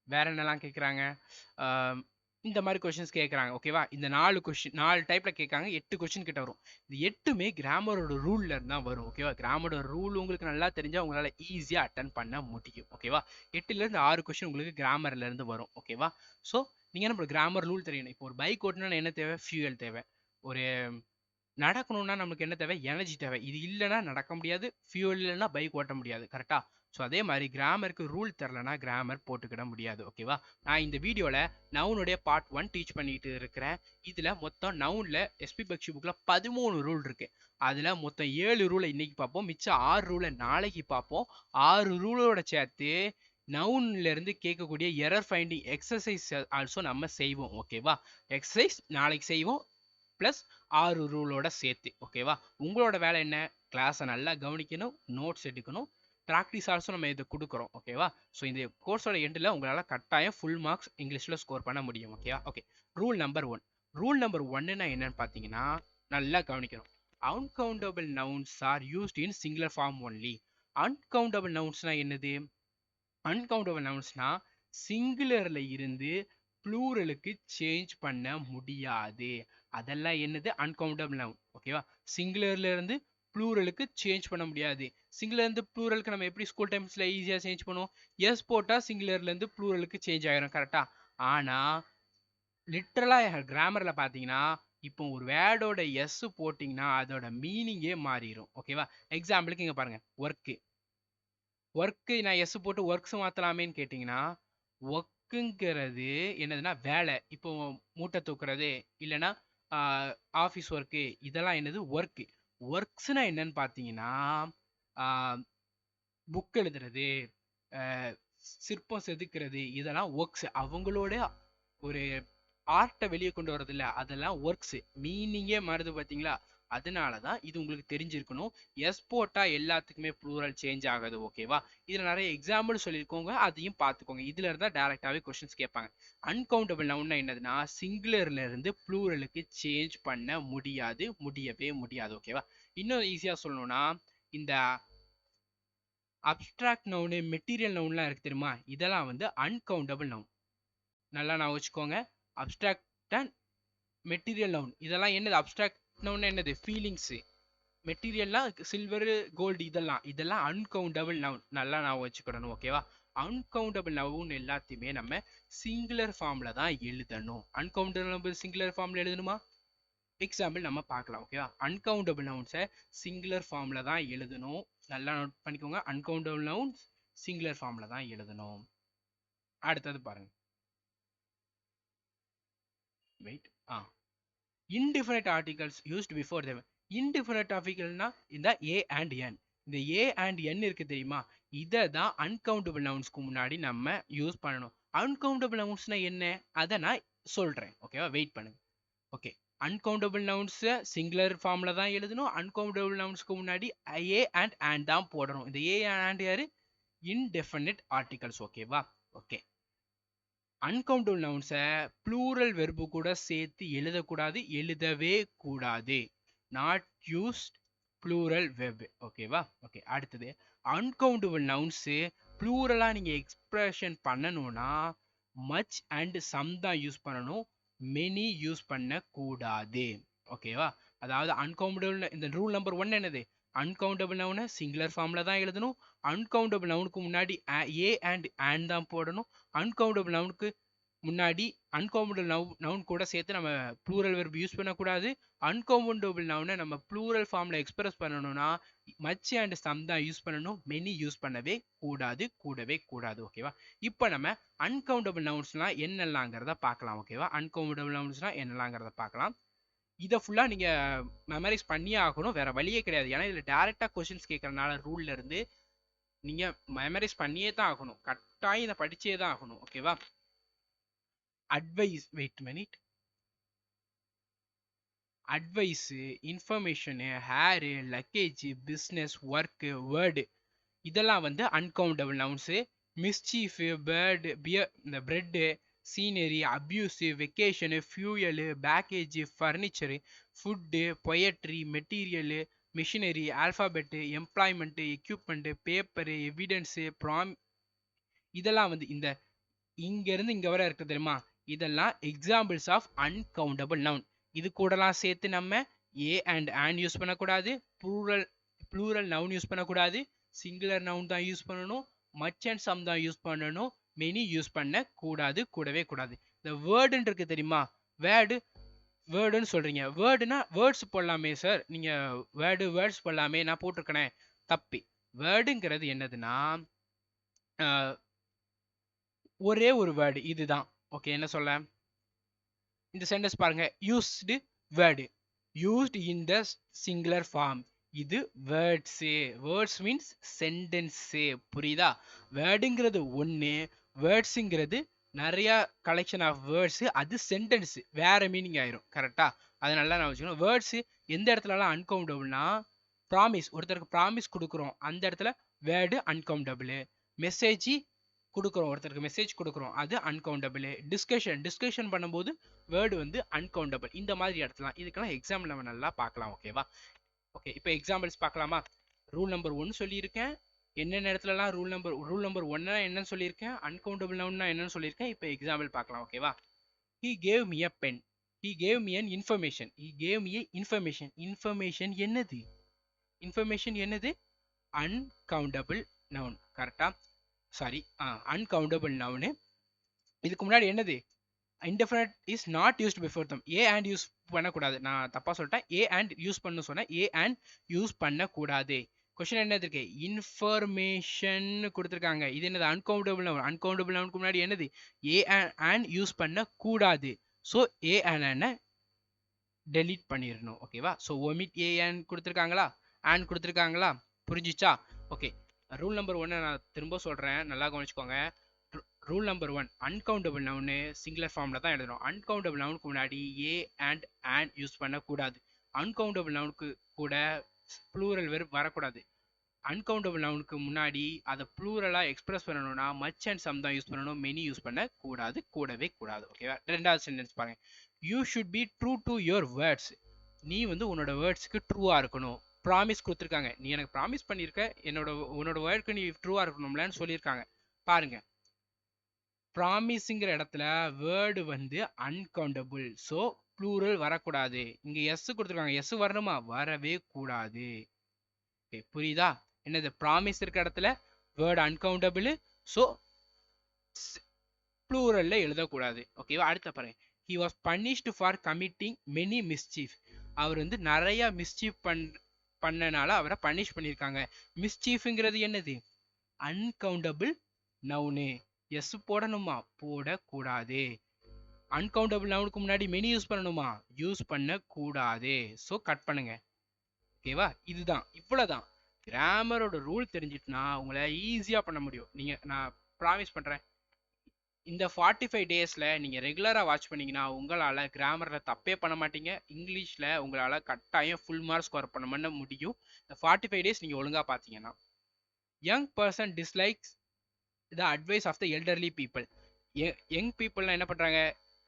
வேற என்னெல்லாம் கேட்குறாங்க, இந்த மாதிரி கொஷின்ஸ் கேட்குறாங்க ஓகேவா. இந்த 4 டைப்ல கேட்காங்க, 8 கொஸ்டின் கிட்ட வரும். இது 8மே கிராமரோட ரூல்ல இருந்தா வரும் ஓகேவா. கிராமரோட ரூல் உங்களுக்கு நல்லா தெரிஞ்சா உங்களால ஈஸியா அட்டன் பண்ண முடியும் ஓகேவா. 8ல இருந்து 6 கொஸ்டின் உங்களுக்கு கிராமர்ல இருந்து வரும் ஓகேவா. ஸோ நீங்க என்ன கிராமர் ரூல் தெரியணும். இப்போ ஒரு பைக் ஓட்டணும்னா என்ன தேவை, ஃபியூயல் தேவை. ஒரு நடக்கணும்னா நமக்கு என்ன தேவை, எனர்ஜி தேவை. இது இல்லைன்னா நடக்க முடியாது, ஃபியூல் இல்லைன்னா பைக் ஓட்ட முடியாது கரெக்டா. ஸோ அதே மாதிரி கிராமருக்கு ரூல் தெரிலனா கிராமர் போட்டுக்கிட முடியாது ஓகேவா. நான் இந்த வீடியோவில் நவுனுடைய பார்ட் 1 டீச் பண்ணிட்டு இருக்கிறேன். இதில் மொத்தம் நவுனில் எஸ்பி பக்ஷி புக்கில் 13 ரூல் இருக்கு. அதில் மொத்தம் 7 ரூலை இன்னைக்கு பார்ப்போம், மிச்சம் 6 ரூலை நாளைக்கு பார்ப்போம். 6 ரூலோட சேர்த்து நவுன்ல இருந்து கேட்கக்கூடிய எரர் ஃபைண்டிங் எக்ஸசைஸ் ஆல்சோ நம்ம செய்வோம் ஓகேவா. எக்ஸசைஸ் நாளைக்கு செய்வோம் ப்ளஸ் 6 ரூலோட சேர்த்து ஓகேவா. உங்களோட வேலை என்ன, கிளாஸை நல்லா கவனிக்கணும், நோட்ஸ் எடுக்கணும், ப்ராக்டிஸ் ஆல்சோ நம்ம இதை கொடுக்குறோம் ஓகேவா. ஸோ இந்த கோர்ஸோட எண்டில் உங்களால் கட்டாயம் ஃபுல் மார்க்ஸ் இங்கிலீஷில் ஸ்கோர் பண்ண முடியும் ஓகேவா. Okay, rule number 1. Rule number 1ன்னா என்னன்னு பார்த்தீங்கன்னா நல்லா கவனிக்கணும். Uncountable nouns are used in singular form only. Uncountable நவுன்ஸ்னா என்னது, அன்கவுண்டபிள் நவுன்ஸ்னா சிங்குலர்ல இருந்து ப்ளூரலுக்கு சேஞ்ச் பண்ண முடியாது. அதெல்லாம் என்னது, அன்கவுண்டபிள் நவுன் ஓகேவா. சிங்குலர்ல இருந்து ப்ளூரலுக்கு சேஞ்ச் பண்ண முடியாது. சிங்குலர் இருந்து ப்ளூரலுக்கு நம்ம எப்படி ஸ்கூல் டைம்ஸ்ல ஈஸியா சேஞ்ச் பண்ணுவோம், எஸ் போட்டா சிங்குலர்ல இருந்து ப்ளூரலுக்கு சேஞ்ச் ஆயிரும் கரெக்டா. ஆனா லிட்டரலா கிராமர்ல பாத்தீங்கன்னா இப்போ ஒரு வேர்டோட எஸ் போட்டிங்கன்னா அதோட மீனிங்கே மாறிடும். ஓகேவா? எக்ஸாம்பிளுக்கு இங்கே பாருங்க, ஒர்க்கு. ஒர்க்கு நான் எஸ் போட்டு ஒர்க்ஸ் மாற்றலாமேன்னு கேட்டிங்கன்னா, ஒர்க்குங்கிறது என்னதுன்னா வேலை. இப்போ மூட்டை தூக்குறது இல்லைன்னா ஆஃபீஸ் ஒர்க்கு, இதெல்லாம் என்னது ஒர்க்கு. ஒர்க்ஸ்னா என்னன்னு பார்த்தீங்கன்னா, புக் எழுதுறது, சிற்பம் செதுக்கிறது, இதெல்லாம் ஒர்க்ஸ். அவங்களோட ஒரு ஆர்ட்டை வெளியே கொண்டு வரது இல்லை, அதெல்லாம் ஒர்க்ஸ். மீனிங்கே மாறுது பார்த்தீங்களா? அதனால தான் இது உங்களுக்கு தெரிஞ்சிருக்கணும். எஸ் போட்டா எல்லாத்துக்குமே ப்ளூரல் சேஞ்ச் ஆகுது. ஓகேவா? இதில் நிறைய எக்ஸாம்பிள் சொல்லியிருக்கோங்க, அதையும் பார்த்துக்கோங்க. இதுல இருந்தால் டேரெக்டாகவே கொஸ்டின்ஸ் கேட்பாங்க. அன்கவுண்டபிள் நவுன்னா என்னதுன்னா, சிங்குலர்ல இருந்து ப்ளூரலுக்கு சேஞ்ச் பண்ண முடியாது, முடியவே முடியாது. ஓகேவா? இன்னும் ஈஸியாக சொல்லணும்னா, இந்த அப்ஸ்ட்ராக்ட் நவுனு, மெட்டீரியல் நவுன்லாம் இருக்கு தெரியுமா, இதெல்லாம் வந்து அன்கவுண்டபிள் நவுன். நல்லா நான் வச்சுக்கோங்க. அப்ஸ்ட்ராக்ட் அண்ட் மெட்டீரியல் நவுன் இதெல்லாம் என்னது? அப்ஸ்ட்ராக்ட் நவுன் என்னது? ஃபீலிங்ஸு. மெட்டீரியல்லாம் சில்வரு, கோல்டு, இதெல்லாம் அன்கவுண்டபிள் நவுன். நல்லா நான் வச்சுக்கிடணும். ஓகேவா? அன்கவுண்டபிள் நவுன் எல்லாத்தையுமே நம்ம சிங்குலர் ஃபார்ம்ல தான் எழுதணும். அன்கவுண்டபிள் சிங்குலர் ஃபார்ம்ல எழுதணுமா? எக்ஸாம்பிள் நம்ம பார்க்கலாம். ஓகேவா? அன்கவுண்டபிள் நவுன்ஸை சிங்குலர் ஃபார்ம்ல தான் எழுதணும். நல்லா நோட் பண்ணிக்கோங்க. அன்கவுண்டபிள் நவுன்ஸ் சிங்குலர் ஃபார்ம்ல தான் எழுதணும். அடுத்தது பாருங்க. Wait. Indifferent articles used before them. Indifferent ஆர்டிகல்னா இந்த ஏ அண்ட் என். இந்த ஏ அண்ட் என் இருக்கு தெரியுமா, இதை தான் அன்கவுண்டபிள் நவுன்ஸ்க்கு முன்னாடி நம்ம யூஸ் பண்ணணும். அன்கவுண்டபிள் நவுன்ஸ்னா என்ன, அதை நான் சொல்றேன். ஓகேவா? வெயிட் பண்ணுங்க. ஓகே, அன்கவுண்டபிள் நவுன்ஸை சிங்குலர் ஃபார்ம்ல தான் எழுதணும். அன்கவுண்டபிள் நவுன்ஸ்க்கு முன்னாடி ஏ அண்ட் தான் போடணும். இந்த ஏ அண்ட் யாரு? Indefinite articles. ஓகேவா? ஓகே, அன்கவுண்டபிள் நவுன்ஸை ப்ளூரல் வெர்பு கூட சேர்த்து எழுதக்கூடாது, எழுதவே கூடாது. Not used plural verb. ஓகேவா? ஓகே, அடுத்தது அன்கவுண்டபிள் நவுன்ஸு ப்ளூரலாக நீங்கள் எக்ஸ்பிரஷன் பண்ணணும்னா மச் அண்ட் சம் தான் யூஸ் பண்ணணும், மெனி யூஸ் பண்ணக்கூடாது. ஓகேவா? அதாவது அன்கவுண்டபிள், இந்த ரூல் நம்பர் 1 என்னது? அன்கவுண்டபிள் நவுனை சிங்குலர் ஃபார்ம்ல தான் எழுதணும். அன்கவுண்டபிள் நவுனுக்கு முன்னாடி ஏ அண்ட் தான் போடணும். அன்கவுண்டபிள் நவுனுக்கு முன்னாடி அன்கவுண்டபிள் நவுன் கூட சேர்த்து நம்ம ப்ளூரல் வெர்ப் யூஸ் பண்ணக்கூடாது. அன்கவுண்டபிள் நவுனை நம்ம ப்ளூரல் ஃபார்ம்ல எக்ஸ்பிரஸ் பண்ணணும்னா மச் அண்ட் சம் தான் யூஸ் பண்ணணும், மெனி யூஸ் பண்ணவே கூடாது, கூடவே கூடாது. ஓகேவா? இப்போ நம்ம அன்கவுண்டபிள் நவுன்ஸ்லாம் என்னெல்லாங்கிறத பார்க்கலாம். ஓகேவா? அன்கவுண்டபிள் நவுன்ஸ்லாம் என்னெல்லாங்கிறத பார்க்கலாம். இதை ஃபுல்லாக நீங்கள் மெமரைஸ் பண்ணியே ஆகணும், வேற வழியே கிடையாது. ஏன்னா இதில் டேரெக்டாக கொஸ்டின்ஸ் கேட்கறதுனால ரூல்ல இருந்து நீங்கள் மெமரைஸ் பண்ணியே தான் ஆகணும், கட்டாயம் இதை படிச்சே தான் ஆகணும். ஓகேவா? Advice, wait minute. Advice, information, hair, luggage, business, work, word, இதெல்லாம் வந்து uncountable nouns. Mischief, bird, beer, இந்த bread, scenery, abuse, vacation, fuel, package, furniture, food, poetry, material, machinery, alphabet, employment, equipment, paper, evidence, இதெல்லாம் வந்து இந்த இங்கேருந்து இங்கே வர இருக்குது தெரியுமா, இதெல்லாம் எக்ஸாம்பிள்ஸ் ஆஃப் அன்கவுண்டபிள் நவுன். இது கூடலாம் சேர்த்து நம்ம ஏ அண்ட் யூஸ் பண்ணக்கூடாது, ப்ளூரல் நவுன் யூஸ் பண்ணக்கூடாது, சிங்குலர் நவுன் தான் யூஸ் பண்ணணும், மச் அண்ட் சம் தான் யூஸ் பண்ணணும், மெனி யூஸ் பண்ண கூடாது, கூடவே கூடாது. இந்த வேர்டுன்னு இருக்கு தெரியுமா, வேர்டுன்னு சொல்றீங்க, வேர்டுனா வேர்ட்ஸ் போடலாமே சார், நீங்க வேர்ட்ஸ் போடலாமே, நான் போட்டிருக்கேன், தப்பி. வேர்டுங்கிறது என்னதுன்னா ஒரே ஒரு வேர்டு, இதுதான். ஓகே, என்ன சொல்ல, இந்த சென்டென்ஸ் பாருங்க, used word, used in the singular form. இது வேர்ட்ஸு. Words means sentence. புரியுதா? வேர்டுங்கிறது ஒன்று, வேர்ட்ஸுங்கிறது நிறைய கலெக்ஷன் ஆஃப் வேர்ட்ஸு, அது சென்டென்ஸ் வேற மீனிங் ஆயிரும். கரெக்டா? அதை நல்லா நான் வச்சுக்கணும். வேர்ட்ஸு எந்த இடத்துலலாம் அன்கவுண்டபிள்னா, ப்ராமிஸ், ஒருத்தருக்கு ப்ராமிஸ் கொடுக்குறோம், அந்த இடத்துல வேர்டு அன்கவுண்டபிள். மெசேஜ் கொடுக்குறோம், ஒருத்தருக்கு மெசேஜ் கொடுக்குறோம், அது அன்கவுண்டபிள். டிஸ்கஷன் பண்ணும்போது வேர்டு வந்து அன்கவுண்டபிள். இந்த மாதிரி இடத்துல இதுக்கெல்லாம் எக்ஸாம்பிள் நம்ம நல்லா பார்க்கலாம். ஓகேவா? ஓகே, இப்போ எக்ஸாம்பிள்ஸ் பார்க்கலாமா? ரூல் நம்பர் 1 சொல்லியிருக்கேன், என்னென்ன இடத்துலலாம் ரூல் நம்பர் 1 என்னன்னு சொல்லியிருக்கேன், அன்கவுண்டபிள் நவுன்னா என்னன்னு சொல்லியிருக்கேன். இப்போ எக்ஸாம்பிள் பார்க்கலாம். ஓகேவா? He gave me a pen. He gave me an information. He gave me a information. Information என்னது? Information என்னது? Uncountable noun. கரெக்டா? Sorry, uncountable noun. இதுக்கு முன்னாடி என்னது? Indefinite is not used before them. A and use பண்ணக்கூடாது. நான் தப்பா சொல்லிட்டேன். ஏ அண்ட் யூஸ் பண்ண சொன்னேன். ஏ அண்ட் யூஸ் பண்ணக்கூடாது. கொஸ்டின் என்னது இருக்கு? இன்ஃபர்மேஷன் கொடுத்துருக்காங்க. இது என்னது? Uncountable noun. அன்கவுண்டபிள் நவுனுக்கு முன்னாடி என்னது? ஏ அண்ட் யூஸ் பண்ணக்கூடாது. ஸோ ஏ அண்ட் டெலீட் பண்ணிடணும். ஓகேவா? ஸோ ஒமிட் ஏ அண்ட் கொடுத்துருக்காங்களா? அண்ட் கொடுத்துருக்காங்களா? புரிஞ்சிச்சா? ஓகே. ரூல் நம்பர் 1 நான் திரும்ப சொல்றேன், நல்லா கவனிச்சுக்கோங்க. Rule number 1, uncountable noun singular ஃபார்ம்ல தான் எழுதணும். அன்கவுண்டபிள் நவுனுக்கு முன்னாடி ஏ அண்ட் யூஸ் பண்ணக்கூடாது. அன்கவுண்டபிள் நவுனுக்கு கூட ப்ளூரல் வெர்ப் வரக்கூடாது. அன்கவுண்டபிள் நவுனுக்கு முன்னாடி அதை ப்ளூரலா எக்ஸ்பிரஸ் பண்ணணும்னா மச் அண்ட் சம் தான் யூஸ் பண்ணணும். மெனி யூஸ் பண்ண கூடாது, கூடவே கூடாது. ஓகேவா? ரெண்டாவது சென்டென்ஸ் பாருங்க. You should be true to your words. நீ வந்து உன்னோட வேர்ட்ஸ்க்கு ட்ரூவா இருக்கணும். ப்ராமிஸ் கொடுத்துருக்காங்க. நீ எனக்கு ப்ராமிஸ் பண்ணியிருக்க, உன்னோட வேர்டுக்கு நீ ட்ரூவா இருக்கணும்லன்னு சொல்லியிருக்காங்க. பாருங்க, ப்ராமிஸ்ங்கிற இடத்துல வேர்டு வந்து அன்கவுண்டபிள். ஸோ ப்ளூரல் வரக்கூடாது. இங்க எஸ் கொடுத்துருக்காங்க. எஸ் வரணுமா? வரவே கூடாது. புரியுதா? என்னது? ப்ராமிஸ் இருக்க இடத்துல வேர்டு அன்கவுண்டபிள். ஸோ ப்ளூரல்ல எழுதக்கூடாது. ஓகேவா? அடுத்த பாருங்க. He was punished for committing many mischief. அவர் வந்து நிறைய மிஸ்சீஃப் பண்ணனால அவரை பனிஷ் பண்ணியிருக்காங்க. மிஸ்சீஃப்ங்கிறது என்னது? Uncountable noun. எஸ் போடணுமா? போடக்கூடாது. அன்கவுண்டபிள் நவுனுக்கு முன்னாடி மெனி யூஸ் பண்ணணுமா? யூஸ் பண்ணக்கூடாது. ஸோ கட் பண்ணுங்க. ஓகேவா? இதுதான், இவ்வளவுதான். கிராமரோட ரூல் தெரிஞ்சிட்டுனா உங்களை ஈஸியா பண்ண முடியும். நான் ப்ராமிஸ் பண்றேன், இந்த 45 டேஸ்ல நீங்க ரெகுலரா வாட்ச் பண்ணீங்கன்னா உங்களால கிராமர்ல தப்பே பண்ண மாட்டீங்க. இங்கிலீஷ்ல உங்களால கட்டாயம் ஃபுல் மார்க் ஸ்கோர் பண்ண முடியும். இந்த 45 டேஸ் நீங்க ஒழுங்கா பாத்தீங்கன்னா. Young person dislikes the advice of the elderly people. Young பீப்புள்லாம் என்ன பண்றாங்க?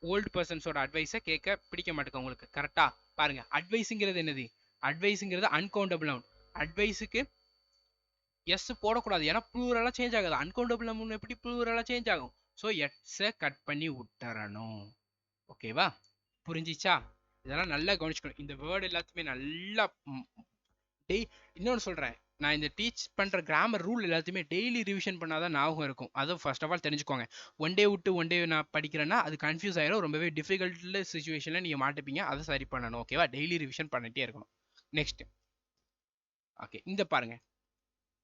ஓல்டு பர்சன்ஸோட அட்வைஸை கேட்க பிடிக்க மாட்டேங்க உங்களுக்கு. கரெக்டா? பாருங்க, அட்வைஸுங்கிறது என்னது? அட்வைஸுங்கிறது அன்கவுண்டபிள் நவுன். அட்வைஸுக்கு எஸ் போடக்கூடாது. ஏன்னா ப்ளூரலா சேஞ்ச் ஆகுது. அன்கவுண்டபிள் நவுன் எப்படி ப்ளூரலா சேஞ்ச் ஆகும்? ஸோ எட்ஸை கட் பண்ணி விட்டுறணும். ஓகேவா? புரிஞ்சிச்சா? இதெல்லாம் நல்லா கவனிச்சுக்கணும். இந்த வேர்டு எல்லாத்தையுமே நல்லா இன்னொன்று சொல்றேன், நான் இந்த டீச் பண்ற கிராமர் ரூல் எல்லாத்தையுமே டெய்லி ரிவிஷன் பண்ணாதான் ஞாபகம் இருக்கும். அது ஃபர்ஸ்ட் ஆஃப் ஆல் தெரிஞ்சுக்கோங்க. ஒன் டே விட்டு ஒன் டே நான் படிக்கிறேன்னா அது கன்ஃபியூஸ் ஆயிரும். ரொம்பவே டிஃபிகல்ட் சுச்சுவேஷன்ல நீங்க மாட்டுப்பீங்க. அதை சரி பண்ணணும். ஓகேவா? டெய்லி ரிவிஷன் பண்ணிட்டே இருக்கணும். நெக்ஸ்ட், ஓகே, இந்த பாருங்க.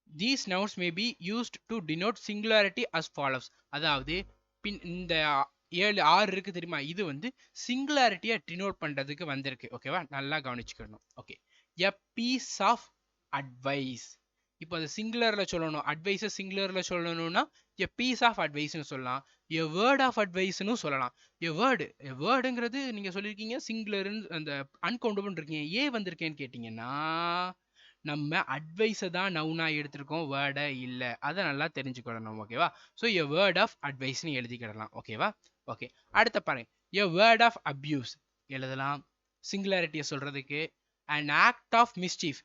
These nouns may be used to denote singularity as follows. அதாவது இந்த 6 இருக்கு தெரியுமா? இது வந்து சிங்குலாரிட்டியை டினோட் பண்றதுக்கு வந்திருக்கு. ஓகேவா? நல்லா கவனிச்சுக்கணும். Okay. a piece of advice. இப்போ அது சிங்குலர்ல சொல்லணும். அட்வைஸை சிங்குலர்ல சொல்லணும்னா a piece of adviceன்னு சொல்லலாம். a word of adviceன்னு சொல்லலாம். a வேர்டுங்கிறது நீங்க சொல்லியிருக்கீங்க சிங்குலர்னு, அந்த அன்கவுண்டபிள் இருக்கீங்க. ஏன் வந்திருக்கேன்னு கேட்டீங்கன்னா நம்ம அட்வைஸை தான் நவுனா எடுத்திருக்கோம், வேர்டை இல்லை. அதை நல்லா தெரிஞ்சுக்கிடணும். ஓகேவா? ஸோ எ வேர்ட் ஆஃப் அட்வைஸ்னு எழுதிக்கிடலாம். ஓகேவா? ஓகே. அடுத்த பாருங்க. எ வேர்ட் ஆஃப் அப்யூஸ் எழுதலாம் சிங்குலாரிட்டியை சொல்றதுக்கு. And act of mischief.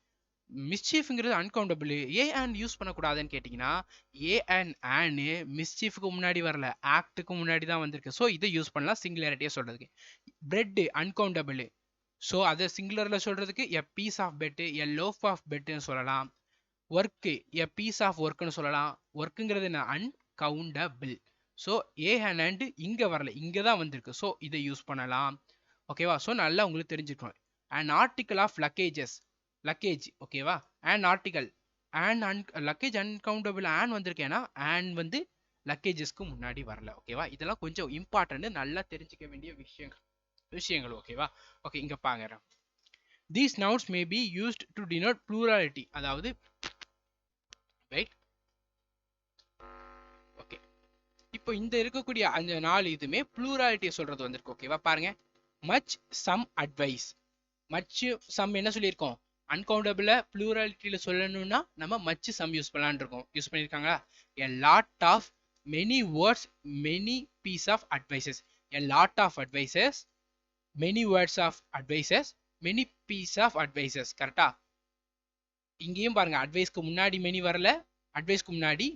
மிஸ்சீஃப்ங்கிறது அன்கவுண்டபிள். ஏ அண்ட் யூஸ் பண்ணக்கூடாதுன்னு கேட்டிங்கன்னா ஏ அண்ட் மிஸ்சீஃப்க்கு முன்னாடி வரல, ஆக்டுக்கு முன்னாடி தான் வந்திருக்கு. ஸோ இதை யூஸ் பண்ணலாம் சிங்குலாரிட்டியை சொல்றதுக்கு. Bread uncountable. ஸோ அதை சிங்குலர்ல சொல்றதுக்கு a piece of bed, a loaf of பெட்னு சொல்லலாம். ஒர்க்கு எ பீஸ் ஆஃப் ஒர்க்னு சொல்லலாம். ஒர்க்குங்கிறது என்ன? அன்கவுண்டபிள். ஸோ ஏ அண்ட் இங்க வரல, இங்க தான் வந்திருக்கு. ஸோ இதை யூஸ் பண்ணலாம். ஓகேவா? ஸோ நல்லா உங்களுக்கு தெரிஞ்சுக்கணும். And article of luggages, luggage. ஓகேவா? And article and luggage uncountable ஆன் வந்திருக்கேன்னா அண்ட் வந்து லக்கேஜஸ்க்கு முன்னாடி வரல. ஓகேவா? இதெல்லாம் கொஞ்சம் இம்பார்ட்டன்ட், நல்லா தெரிஞ்சுக்க வேண்டிய விஷயங்கள். ஓகேவா? ஓகே, இங்க பாருங்க. These nouns may be used to denote plurality. அதாவது ரைட். ஓகே, இப்போ இந்த இருக்கக்கூடிய அந்த 4 இதுமே ப்ளூராலிட்டியை சொல்றது வந்திருக்கு. ஓகேவா? பாருங்க. Much some advice. Much some என்ன சொல்லியிருக்கோம்? அன்கவுண்டபிள ப்ளூராலிட்டியில சொல்லணும்னா நம்ம மச் சம் யூஸ் பண்ணலான் இருக்கோம். யூஸ் பண்ணியிருக்காங்களா? a lot of many words, many piece of advices. a lot of advices, many words of advices, many piece of advices. கரெக்டா? இங்கேயும் பாருங்க, அட்வைஸ்க்கு முன்னாடி மெனி வரல, அட்வைஸ்க்கு முன்னாடி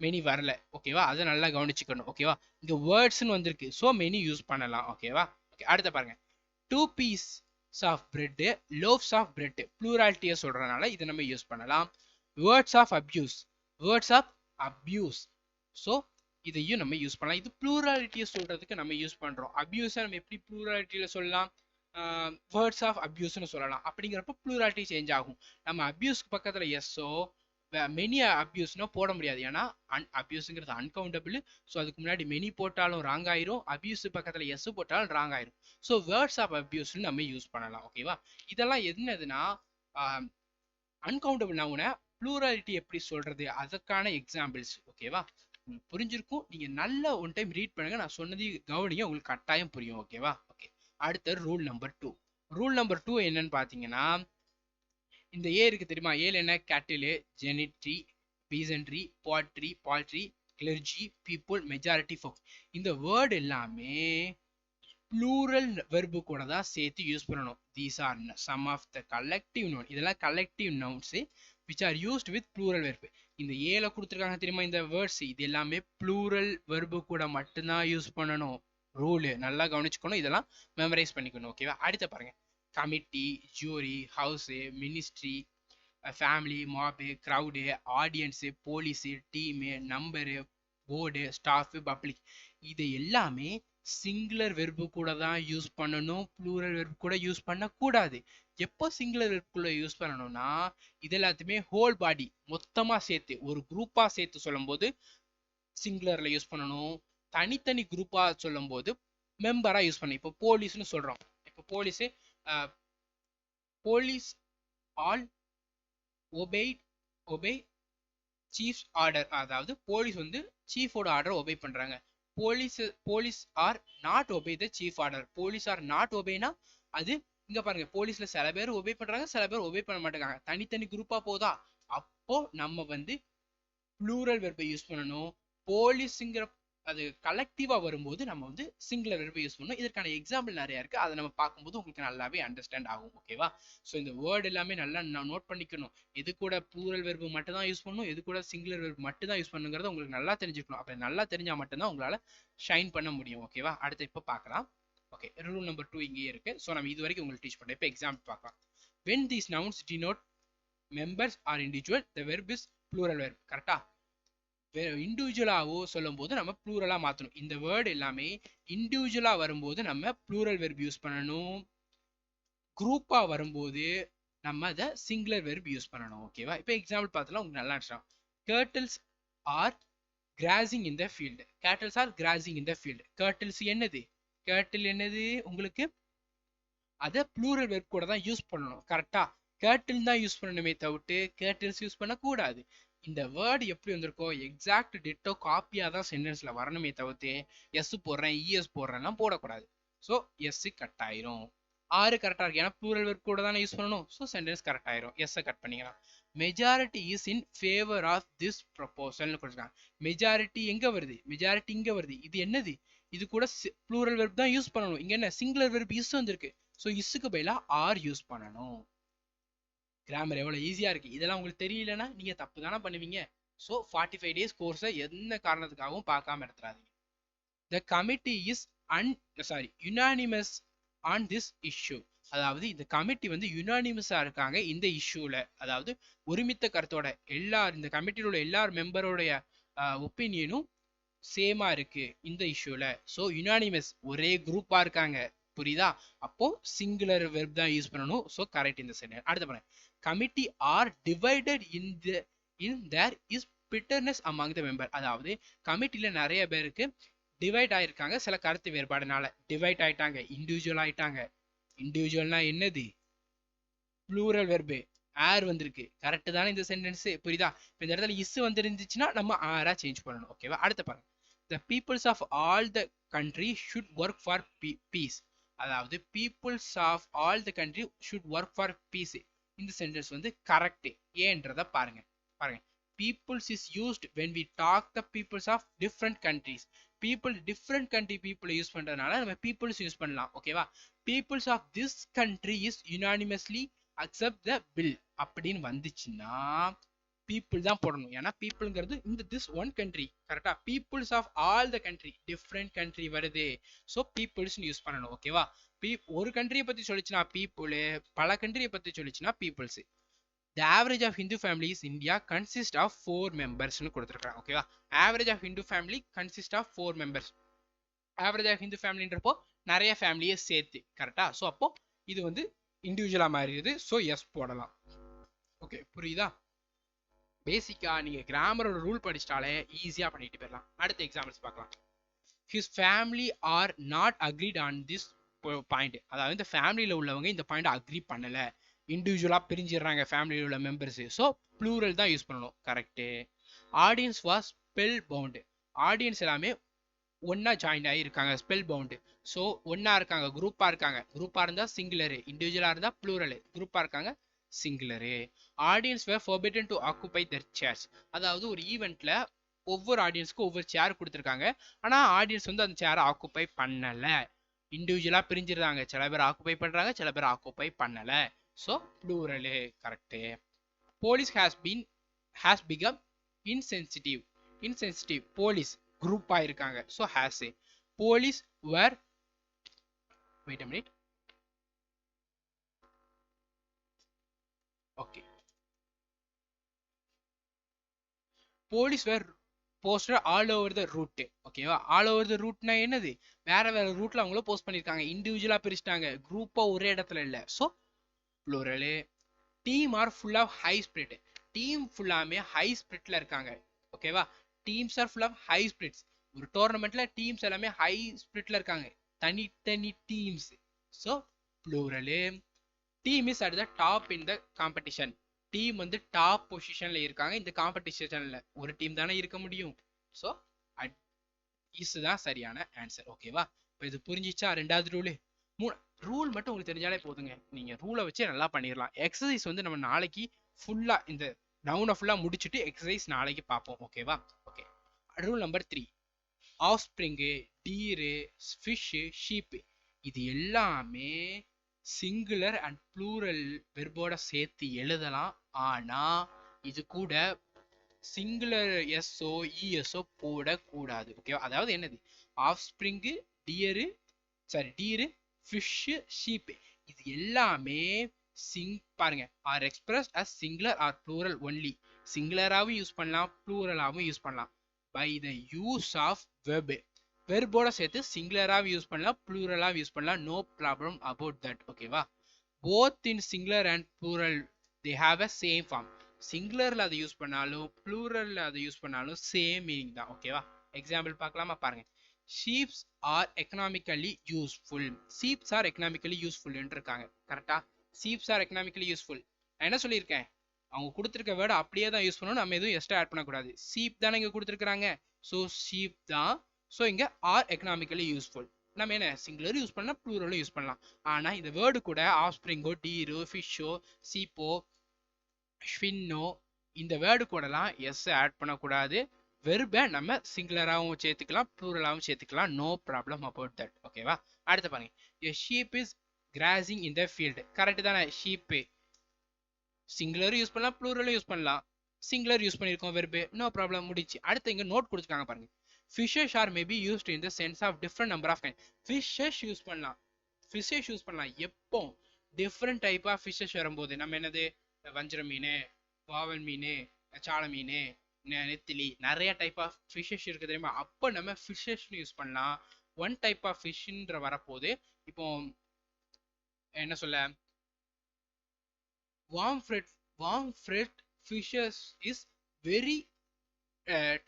மெனி வரல. ஓகேவா? அதை நல்லா கவனிச்சுக்கணும். ஓகேவா? இங்க வேர்ட்ஸ்னு வந்திருக்கு. ஸோ மெனி யூஸ் பண்ணலாம். ஓகேவா? ஓகே. அடுத்த பாருங்க. 2 piece of bread, loaves of bread. ப்ளூராலிட்டியை சொல்றதுனால இதை நம்ம யூஸ் பண்ணலாம். Words of abuse, words of abuse. So இதையும் நம்ம யூஸ் பண்ணலாம். இது ப்ளூராலிட்டியை சொல்றதுக்கு நம்ம யூஸ் பண்றோம். அபியூஸை நம்ம எப்படி ப்ளூராலிட்டியில சொல்லலாம்? வேர்ட்ஸ் ஆஃப் அபியூஸ்னு சொல்லலாம். அப்படிங்கிறப்ப ப்ளூராலிட்டி சேஞ்ச் ஆகும். நம்ம அபியூஸ்க்கு பக்கத்துல எஸ்ஸோ மெனி அபியூஸ்னோ போட முடியாது. ஏன்னா அபியூஸுங்கிறது அன்கவுண்டபிள். ஸோ அதுக்கு முன்னாடி மெனி போட்டாலும் ராங் ஆயிரும், அபியூஸ் பக்கத்துல எஸ் போட்டாலும் ராங் ஆயிரும். ஸோ வேர்ட்ஸ் ஆஃப் அபியூஸ்னு நம்ம யூஸ் பண்ணலாம். ஓகேவா? இதெல்லாம் என்னதுன்னா அன்கவுண்டபிள் நவுனை ப்ளூராலிட்டி எப்படி சொல்றது அதற்கான எக்ஸாம்பிள்ஸ். ஓகேவா? புரிஞ்சிருக்கும். நீங்க நல்ல ஒன் டைம் ரீட் பண்ணுங்க. நான் சொன்னது கவனிங்க, உங்களுக்கு கட்டாயம் புரியும். ஓகேவா? ஓகே. அடுத்த ரூல் நம்பர் 2. ரூல் நம்பர் 2 என்னன்னு பாத்தீங்கன்னா, இந்த ஏ இருக்கு தெரியுமா? ஏல என்ன? Cattle, gentry, peasantry, poultry, poultry, clergy, people, majority, folk. இந்த வேர்டு எல்லாமே ப்ளூரல் வெர்பு கூட தான் சேர்த்து யூஸ் பண்ணணும். These are some of the collective noun. இதெல்லாம் collective nouns which are used with plural verb. இந்த ஏல கொடுத்துருக்காங்க தெரியுமா இந்த வேர்ட்ஸ், இது எல்லாமே ப்ளூரல் வெர்பு கூட மட்டும்தான் யூஸ் பண்ணணும். ரூல் நல்லா கவனிச்சுக்கணும். இதெல்லாம் மெமரைஸ் பண்ணிக்கணும். ஓகேவா? அடுத்த பாருங்க. Committee, jury, house, ministry, family, mob, crowd, audience, police, team, number, board, staff, public. இது எல்லாமே சிங்குலர் வெர்பு கூட தான் யூஸ் பண்ணணும். ப்ளூரல் வெர்பு கூட யூஸ் பண்ணக்கூடாது. எப்போ சிங்குலர் வெர்புக்குள்ள யூஸ் பண்ணணும்னா, இது எல்லாத்தையுமே ஹோல் பாடி மொத்தமா சேர்த்து ஒரு குரூப்பா சேர்த்து சொல்லும் போது சிங்குலர்ல யூஸ் பண்ணணும். தனித்தனி குரூப்பா சொல்லும் போது மெம்பரா யூஸ் பண்ணணும். இப்போ போலீஸ்னு சொல்றோம். இப்போ police police all obey chiefs order. அதாவது போலீஸ் வந்து சீஃபோட ஆர்டர் ஒபே பண்றாங்க. Police are not obey the chief order. Police are not ஒபேனா அது இங்க பாருங்க, போலீஸ்ல சில பேர் ஒபே பண்றாங்க, சில பேர் ஒபே பண்ண மாட்டேங்காங்க. தனித்தனி குரூப்பா போதா, அப்போ நம்ம வந்து ப்ளூரல் வெர்பை யூஸ் பண்ணணும். போலீஸ்ங்கிற அது கலெக்டிவா வரும்போது நம்ம வந்து சிங்குலர் வெர்பை யூஸ் பண்ணணும். இதற்கான எக்ஸாம்பிள் நிறைய இருக்கு. அதை நம்ம பார்க்கும்போது உங்களுக்கு நல்லாவே அண்டர்ஸ்டாண்ட் ஆகும். ஓகேவா? ஸோ இந்த வேர்டு எல்லாமே நல்லா நோட் பண்ணிக்கணும். எது கூட ப்ளூரல் வெர்பு மட்டும் தான் யூஸ் பண்ணணும், எது கூட சிங்குலர் வெர்பு மட்டும் தான் யூஸ் பண்ணுங்கிறத உங்களுக்கு நல்லா தெரிஞ்சுக்கணும். அப்படி நல்லா தெரிஞ்சா மட்டும்தான் உங்களால ஷைன் பண்ண முடியும். ஓகேவா? அடுத்து இப்போ பார்க்கலாம். ஓகே, ரூல் நம்பர் 2 இங்கேயே இருக்கு. ஸோ நம்ம இது வரைக்கும் உங்களுக்கு டீச் பண்ணேன். இப்போ எக்ஸாம்பிள் பார்க்கலாம். when these nouns denote members or individual, the verb is plural verb. கரெக்டா? இண்டிவிஜுவலாவோ சொல்லும் போது நம்ம ப்ளூரலா மாத்தணும். இந்த வேர்டு எல்லாமே இண்டிவிஜுவலா வரும்போது நம்ம ப்ளூரல் வெர்ப் யூஸ் பண்ணணும். குரூப்பா வரும்போது நம்ம அதை சிங்குலர் வெர்ப் யூஸ் பண்ணணும். ஓகேவா? இப்போ எக்ஸாம்பிள் பார்த்தலாம் உங்களுக்கு நல்லா இருந்துச்சு. Cattles are crossing in the field. Cattles are crossing in the field. Cattles என்னது? கேர்ட்டில் என்னது உங்களுக்கு? அதை ப்ளூரல் வெர்ப் கூட தான் யூஸ் பண்ணணும். கரெக்டா? கேர்ட்டில் தான் யூஸ் பண்ணணுமே தவிர்த்து கேர்ட்டில்ஸ் யூஸ் பண்ணக்கூடாது. இந்த வேர்டு எப்படி வந்திருக்கோ எக்ஸாக்ட் டிட்டோ காப்பியா தான் சென்டென்ஸ்ல வரணுமே தவிர்த்து எஸ் போடுறேன் இஎஸ் போடுறேன்லாம் போடக்கூடாது. ஸோ எஸ் கட் ஆயிரும். ஆறு கரெக்டா இருக்கு, ஏன்னா ப்ளூரல் வெர்ப் கூட தானே யூஸ் பண்ணணும். ஸோ சென்டென்ஸ் கரெக்ட் ஆயிரும். எஸ் கட் பண்ணிக்கலாம். Majority is in favour of this ப்ரொபோசல்னு கொடுத்துருக்காங்க. மெஜாரிட்டி எங்க வருது? மெஜாரிட்டி இங்க வருது. இது என்னது? இது கூட ப்ளூரல் வெர்ப் தான் யூஸ் பண்ணணும். இங்க என்ன சிங்குலர் வெர்ப் இஸ் வந்திருக்கு. ஸோ இஸ்ஸுக்கு பதிலா ஆர் யூஸ் பண்ணணும். கிராமர் எவ்வளவு ஈஸியா இருக்கு. இதெல்லாம் உங்களுக்கு தெரியலன்னா நீங்க தப்பு தானே பண்ணுவீங்க. ஸோ 45 days கோர்ஸை எந்த காரணத்துக்காகவும் பார்க்காம எடுத்துறாதீங்க. The committee is unanimous on this issue. அதாவது இந்த கமிட்டி வந்து யுனானிமஸா இருக்காங்க இந்த இஷ்யூல. அதாவது ஒருமித்த கருத்தோட இந்த கமிட்டியில் உள்ள எல்லா மெம்பரோடைய ஒப்பீனியனும் சேமா இருக்கு இந்த இஷ்யூல. ஸோ யுனானிமஸ் ஒரே குரூப்பா இருக்காங்க. புரியுதா? அப்போ சிங்குலர் வெர்ப் தான் யூஸ் பண்ணணும். ஸோ கரெக்ட் இந்த சென்டென்ஸ். அடுத்து பாருங்க. Committee are divided in there is bitterness among the member. அதாவது கமிட்டில நிறைய பேருக்கு டிவைட் ஆயிருக்காங்க சில கருத்து வேறுபாடுனால. டிவைட் ஆயிட்டாங்க, இண்டிவிஜுவல் ஆயிட்டாங்க. இண்டிவிஜுவல்னா என்னது? ப்ளூரல் வெர்பு ஆர் வந்திருக்கு. கரெக்ட் தானே இந்த சென்டென்ஸ்? புரியுதா? இந்த இடத்துல இஸ் வந்துருந்துச்சுன்னா நம்ம ஆரா சேஞ்ச் பண்ணணும். ஓகேவா? அடுத்து பாருங்க. The peoples of all the country should work for peace. அதாவது peoples of all the country should work for peace. இந்த சென்டென்ஸ் வந்து கரெக்ட். ஏன்றத பாருங்க. Peoples is used when we talk the peoples of different countries. People different country people use பண்றதுனால நம்ம peoples யூஸ் பண்ணலாம். ஓகேவா? Peoples of this country is unanimously accept the bill அப்படின்னு வந்துச்சுன்னா people தான் போடணும். ஏன்னா peopleங்கிறது இந்த this one country. கரெக்டா? peoples of all the country different country வருது. ஸோ peoples யூஸ் பண்ணணும். ஓகேவா? ஒரு கண்ட்ரியை பத்தி சொல்லிச்சுன்னா people, பல கண்ட்ரியை பத்தி சொல்லிச்சுன்னா peoples. the average of Hindu families in India consist of 4 members னு கொடுத்திருக்காங்க ஓகேவா. average of Hindu family consist of 4 members. average of Hindu familyன்றப்போ நிறைய ஃபேமிலியை சேர்த்து கரெக்டா. ஸோ அப்போ இது வந்து இண்டிவிஜுவலா மாறிடுது. ஸோ எஸ் போடலாம். ஓகே புரியுதா. பேசிக்கா நீங்க கிராமரோட ரூல் படிச்சிட்டாலே ஈஸியா பண்ணிட்டு போயிடலாம். அடுத்த எக்ஸாம்பிள்ஸ் பார்க்கலாம். his family are not agreed on this point. அதாவது இந்த ஃபேமிலியில உள்ளவங்க இந்த பாயிண்ட் அக்ரி பண்ணல, இண்டிவிஜுவலா பிரிஞ்சிடுறாங்க ஃபேமிலியில் உள்ள மெம்பர்ஸ். ஸோ ப்ளூரல் தான் யூஸ் பண்ணணும். Correct. Audience was spellbound. Audience எல்லாமே ஒன்னா ஜாயின் ஆகி இருக்காங்க, ஸ்பெல் பவுண்டு. ஸோ ஒன்னா இருக்காங்க, குரூப்பா இருக்காங்க. குரூப்பா இருந்தா சிங்குலரு, இண்டிவிஜுவலா இருந்தா ப்ளூரல். குரூப்பா இருக்காங்க singular. Audience were forbidden to occupy their chairs. அதாவது ஒரு ஈவெண்ட்ல ஒவ்வொரு ஆடியன்ஸ்க்கு ஒவ்வொரு சேர் கொடுத்துருக்காங்க. ஆனா ஆடியன்ஸ் வந்து அந்த சேரை ஆக்குப்பை பண்ணல, இண்டிவிஜுவலா பிரிஞ்சிருந்தாங்க. சில பேர் ஆக்குப்பை பண்றாங்க, சில பேர் ஆக்குப்பை பண்ணல. So plural correct. Police has become insensitive. Police குரூப்பா இருக்காங்க. So has. Police were wait a minute. Okay. Police were posted all over the route. ஓகேவா. ஆல் ஓவர் த ரூட்னா என்னது, வேற வேற ரூட்ல அவங்களும் போஸ்ட் பண்ணிருக்காங்க, இண்டிவிஜுவலா பிரிச்சிட்டாங்க, குரூப்பா ஒரே இடத்துல இல்ல. So plural. Team are full of high spirit. Team ஃபுல்லாமே ஹை ஸ்பிரிட்ல இருக்காங்க. ஓகேவா. Teams are full of high spirits. ஒரு டோர்னமெண்ட்ல டீம்ஸ் எல்லாமே ஹை ஸ்பிரிட்ல இருக்காங்க, தனித்தனி teams. So plural. Team is at the top in the competition. Team வந்து டாப் பொசிஷன்ல இருக்காங்க இந்த காம்படிஷன்ல. ஒரு டீம் தானே இருக்க முடியும். ஸோ இதுதான் சரியான ஆன்சர். ஓகேவா. இப்போ இது புரிஞ்சிச்சா. ரெண்டாவது ரூலு. ரூல் மட்டும் உங்களுக்கு தெரிஞ்சாலே போதுங்க, நீங்க ரூலை வச்சு நல்லா பண்ணிடலாம். எக்ஸசைஸ் வந்து நம்ம நாளைக்கு ஃபுல்லா இந்த டவுனை ஃபுல்லா முடிச்சுட்டு எக்ஸசைஸ் நாளைக்கு பார்ப்போம். ஓகேவா. Okay. Rule number 3. Offspring, deer, fish, sheep இது எல்லாமே சிங்குலர் அண்ட் ப்ளூரல் வெர்போட சேர்த்து எழுதலாம். ஆனா இது கூட சிங்குலர் எஸ்ஓ இஎஸ்ஓ போடக்கூடாது. ஓகேவா. அதாவது என்னது, offspring, deer, fish, sheep இது எல்லாமே பாருங்க are expressed as singular or plural only. சிங்குலராகவும் யூஸ் பண்ணலாம், ப்ளூரலாகவும் யூஸ் பண்ணலாம். By the use of verb. வெர்போட சேர்த்து சிங்குலராகவும் யூஸ் பண்ணலாம், ப்ளூரலாகவும் யூஸ் பண்ணலாம். No problem about that. ஓகேவா. Both in singular and plural they have a same form. சிங்குலர்ல அதை யூஸ் பண்ணாலும் ப்ளூரல்ல அதை யூஸ் பண்ணாலும் சேம் மீனிங் தான். ஓகேவா. எக்ஸாம்பிள் பார்க்கலாமா. பாருங்க. sheeps are economically useful. sheeps are economically useful என்று இருக்காங்க. கரெக்டா. sheeps are economically useful. நான் என்ன சொல்லியிருக்கேன், அவங்க கொடுத்துருக்க வேர்டு அப்படியே தான் யூஸ் பண்ணணும், நம்ம எதுவும் எக்ஸ்ட்ரா ஆட் பண்ணக்கூடாது. sheep தானே இங்க கொடுத்துருக்காங்க. ஸோ sheep தான். ஸோ இங்க ஆர் எக்கனாமிக்கலி யூஸ்ஃபுல். நம்ம என்ன சிங்குலர் யூஸ் பண்ணலாம், ப்ளூரலும் யூஸ் பண்ணலாம். ஆனா இந்த வேர்டு கூட ஆஃப் ஸ்ப்ரிங்கோ, டீரோ, ஃபிஷ்ஷோ, சீப்போ, ஷ்வின்னோ இந்த வேர்டு கூடலாம் எஸ் ஆட் பண்ணக்கூடாது. வெர்பை நம்ம சிங்குலராகவும் சேர்த்துக்கலாம், ப்ளூரலாகவும் சேர்த்துக்கலாம். No problem about that. ஓகேவா. அடுத்து பாருங்க. a sheep is grazing in the field. Correct தானே. ஷீப்பு சிங்குலரும் யூஸ் பண்ணலாம், ப்ளூரலும் யூஸ் பண்ணலாம். சிங்குலர் யூஸ் பண்ணியிருக்கோம் வெர்பு, நோ ப்ராப்ளம், முடிச்சு. அடுத்து இங்க நோட் கொடுத்துருக்காங்க பாருங்க. fishes are maybe used in the sense of different number of kind. fishes use பண்ணலாம், fishes யூஸ் பண்ணலாம் எப்போ டிஃப்ரெண்ட் டைப் ஆஃப் ஃபிஷஸ் வரும்போது. நம்ம என்னது, வஞ்சர மீன், பாவல் மீன், சால மீன், நெத்திலி, நிறைய டைப் ஆஃப் ஃபிஷஸ் இருக்கு தெரியுமா. அப்போ நம்ம ஃபிஷஸ்னு யூஸ் பண்ணலாம். ஒன் டைப் ஆஃப் ஃபிஷ்ன்ற வரப்போது. இப்போ என்ன சொல்ல, warm fed fishes is very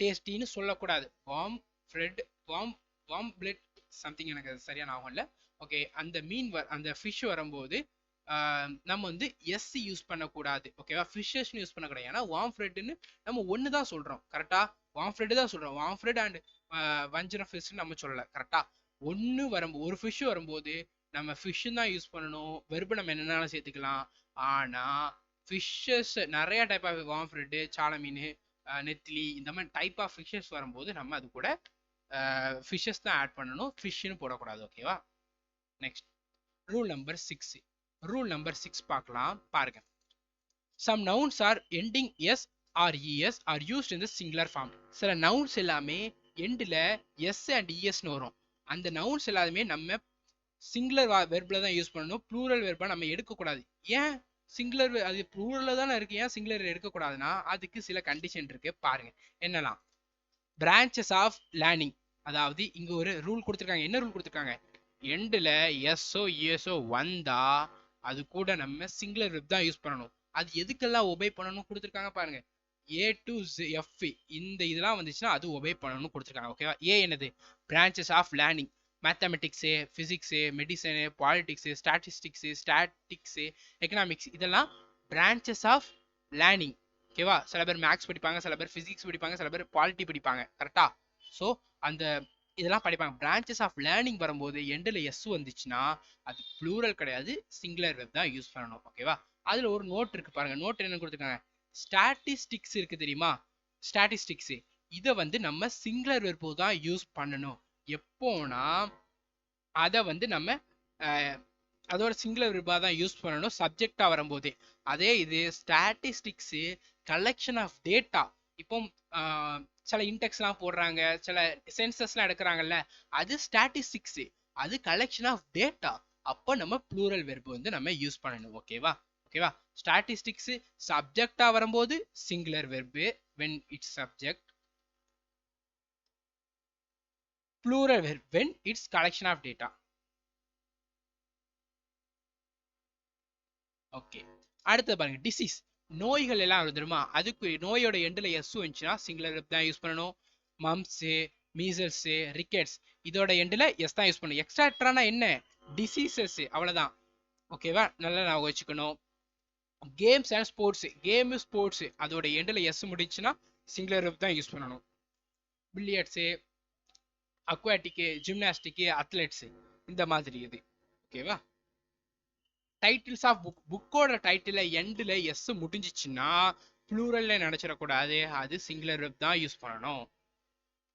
டேஸ்டின்னு சொல்லக்கூடாது. வார்ம் பிளட் சம்திங், எனக்கு சரியான ஆகும் இல்லை. ஓகே. அந்த மீன் அந்த ஃபிஷ் வரும்போது நம்ம வந்து எஸ் யூஸ் பண்ணக்கூடாது. ஓகேவா. ஃபிஷஸ்னு யூஸ் பண்ணக்கூடாது. ஏன்னா வார்ம் ஃப்ரெட்னு நம்ம ஒன்று தான் சொல்றோம். கரெக்டா. வார்ம் ஃப்ரெட் தான் சொல்றோம். வார்ம் ஃப்ரெட் அண்ட் வஞ்சரம் ஃபிஷ்னு நம்ம சொல்லலை. கரெக்டா. ஒன்று வரும்போது, ஒரு ஃபிஷ் வரும்போது நம்ம ஃபிஷ் தான் யூஸ் பண்ணணும். வெறுப்பு நம்ம என்னென்னாலும் சேர்த்துக்கலாம். ஆனா ஃபிஷஸ் நிறைய டைப் ஆஃப் வார்ம் ஃப்ரெட், சால மீன், நெத்திலி இந்த மாதிரி டைப் ஆஃப் ஃபிஷஸ் வரும்போது நம்ம அது கூட ஃபிஷஸ் தான் ஆட் பண்ணணும், ஃபிஷ்னு போடக்கூடாது. ஓகேவா. Next rule number 6. Rule number 6 பார்க்கலாம். பாருங்க. Some nouns are ending s or es are used in the singular form. சில நவுன்ஸ் எல்லாமே எண்டில் எஸ் அண்ட் இஎஸ்னு வரும். அந்த நவுன்ஸ் எல்லாமே நம்ம சிங்குலர் வெர்பில் தான் யூஸ் பண்ணணும், ப்ளூரல் வெர்பா நம்ம எடுக்கக்கூடாது. ஏன் சிங்குலர் அது ப்ளூரல்ல தானே இருக்கு, ஏன் சிங்குலர் எடுக்கக்கூடாதுன்னா அதுக்கு சில கண்டிஷன் இருக்கு பாருங்க. என்னலாம் பிரான்ச்சஸ் ஆஃப் லேர்னிங், அதாவது இங்க ஒரு ரூல் கொடுத்துருக்காங்க. என்ன ரூல் கொடுத்துருக்காங்க? எண்டில் எஸ்ஓ யூஎஸ்ஓ வந்தா அது கூட நம்ம சிங்குலர் வெப் தான் யூஸ் பண்ணணும். அது எதுக்கெல்லாம் ஒபே பண்ணணும் கொடுத்துருக்காங்க பாருங்க. ஏ டு எஃப் இந்த இதெல்லாம் வந்துச்சுன்னா அது ஒபே பண்ணணும்னு கொடுத்துருக்காங்க. ஓகேவா? ஏ என்னது? Branches of learning, mathematics, physics, medicine, politics, statics, economics, இதெல்லாம் பிரான்ச்சஸ் ஆஃப் லேர்னிங். ஓகேவா? சில பேர் மேக்ஸ் படிப்பாங்க, சில பேர் பிசிக்ஸ் படிப்பாங்க, சில பேர் பாலிட்டி படிப்பாங்க. கரெக்டா? ஸோ அந்த இதெல்லாம் படிப்பாங்க. பிரான்ச்சஸ் ஆஃப் லேர்னிங் வரும்போது எண்டில் எஸ் வந்துச்சுன்னா அது ப்ளூரல் கிடையாது, சிங்குலர் வெப் தான் யூஸ் பண்ணணும். ஓகேவா? அதுல ஒரு நோட் இருக்கு பாருங்க. நோட் என்ன கொடுத்துருக்காங்க? ஸ்டாட்டிஸ்டிக்ஸ் இருக்கு தெரியுமா? ஸ்டாட்டிஸ்டிக்ஸ் இதை வந்து நம்ம சிங்குலர் வெர்போ தான் யூஸ் பண்ணணும். எப்போனா அதை வந்து நம்ம அதோட சிங்குலர் வெர்பா தான் யூஸ் பண்ணணும் சப்ஜெக்டா வரும்போதே. அதே இது ஸ்டாட்டிஸ்டிக்ஸ் கலெக்ஷன் ஆஃப் டேட்டா. இப்போ சில இன்டெக்ஸ்லாம் போடுறாங்க, சில சென்சஸ்லாம் எடுக்கிறாங்கல்ல, அது ஸ்டாட்டிஸ்டிக்ஸ், அது கலெக்ஷன் ஆஃப் டேட்டா. அப்போ நம்ம ப்ளூரல் வெர்பு வந்து நம்ம யூஸ் பண்ணணும். ஓகேவா? ஓகேவா? ஸ்டாட்டிஸ்டிக்ஸ் சப்ஜெக்டா வரும்போது singular verb when it's subject, plural verb when it's collection of data. Okay, அடுத்து பாருங்க. டிசீஸ், நோய்கள் எல்லாம் வரும் தெரியுமா? அதுக்கு நோயோட எண்டில் எஸ் வந்துச்சுன்னா சிங்குலர் வெப் தான் யூஸ் பண்ணணும். மம்ஸ், மீசல்ஸ், ரிக்கெட்ஸ் இதோட எண்டில் எஸ் தான் யூஸ் பண்ணணும். எக்ஸாக்டானா என்ன? டிசீசஸ், அவ்வளவுதான். ஓகேவா? நல்லா நான் வச்சுக்கணும். Games and sports, game sports அதோட எண்டில் எஸ் முடிச்சுன்னா சிங்குலர் வெப் தான் யூஸ் பண்ணணும். பில்லியர்ட்ஸு, அக்வாட்டிக்கு, ஜிம்னாஸ்டிக்கு, அத்லெட்ஸ் இந்த மாதிரி இது. ஓகேவா? டைட்டில்ஸ் ஆஃப் புக், புக்கோட டைட்டில் எண்டில் எஸ் முடிஞ்சிச்சுன்னா ப்ளூரல்ல நினைச்சிடக்கூடாது, அது சிங்குலர் வெப் தான் யூஸ் பண்ணணும்.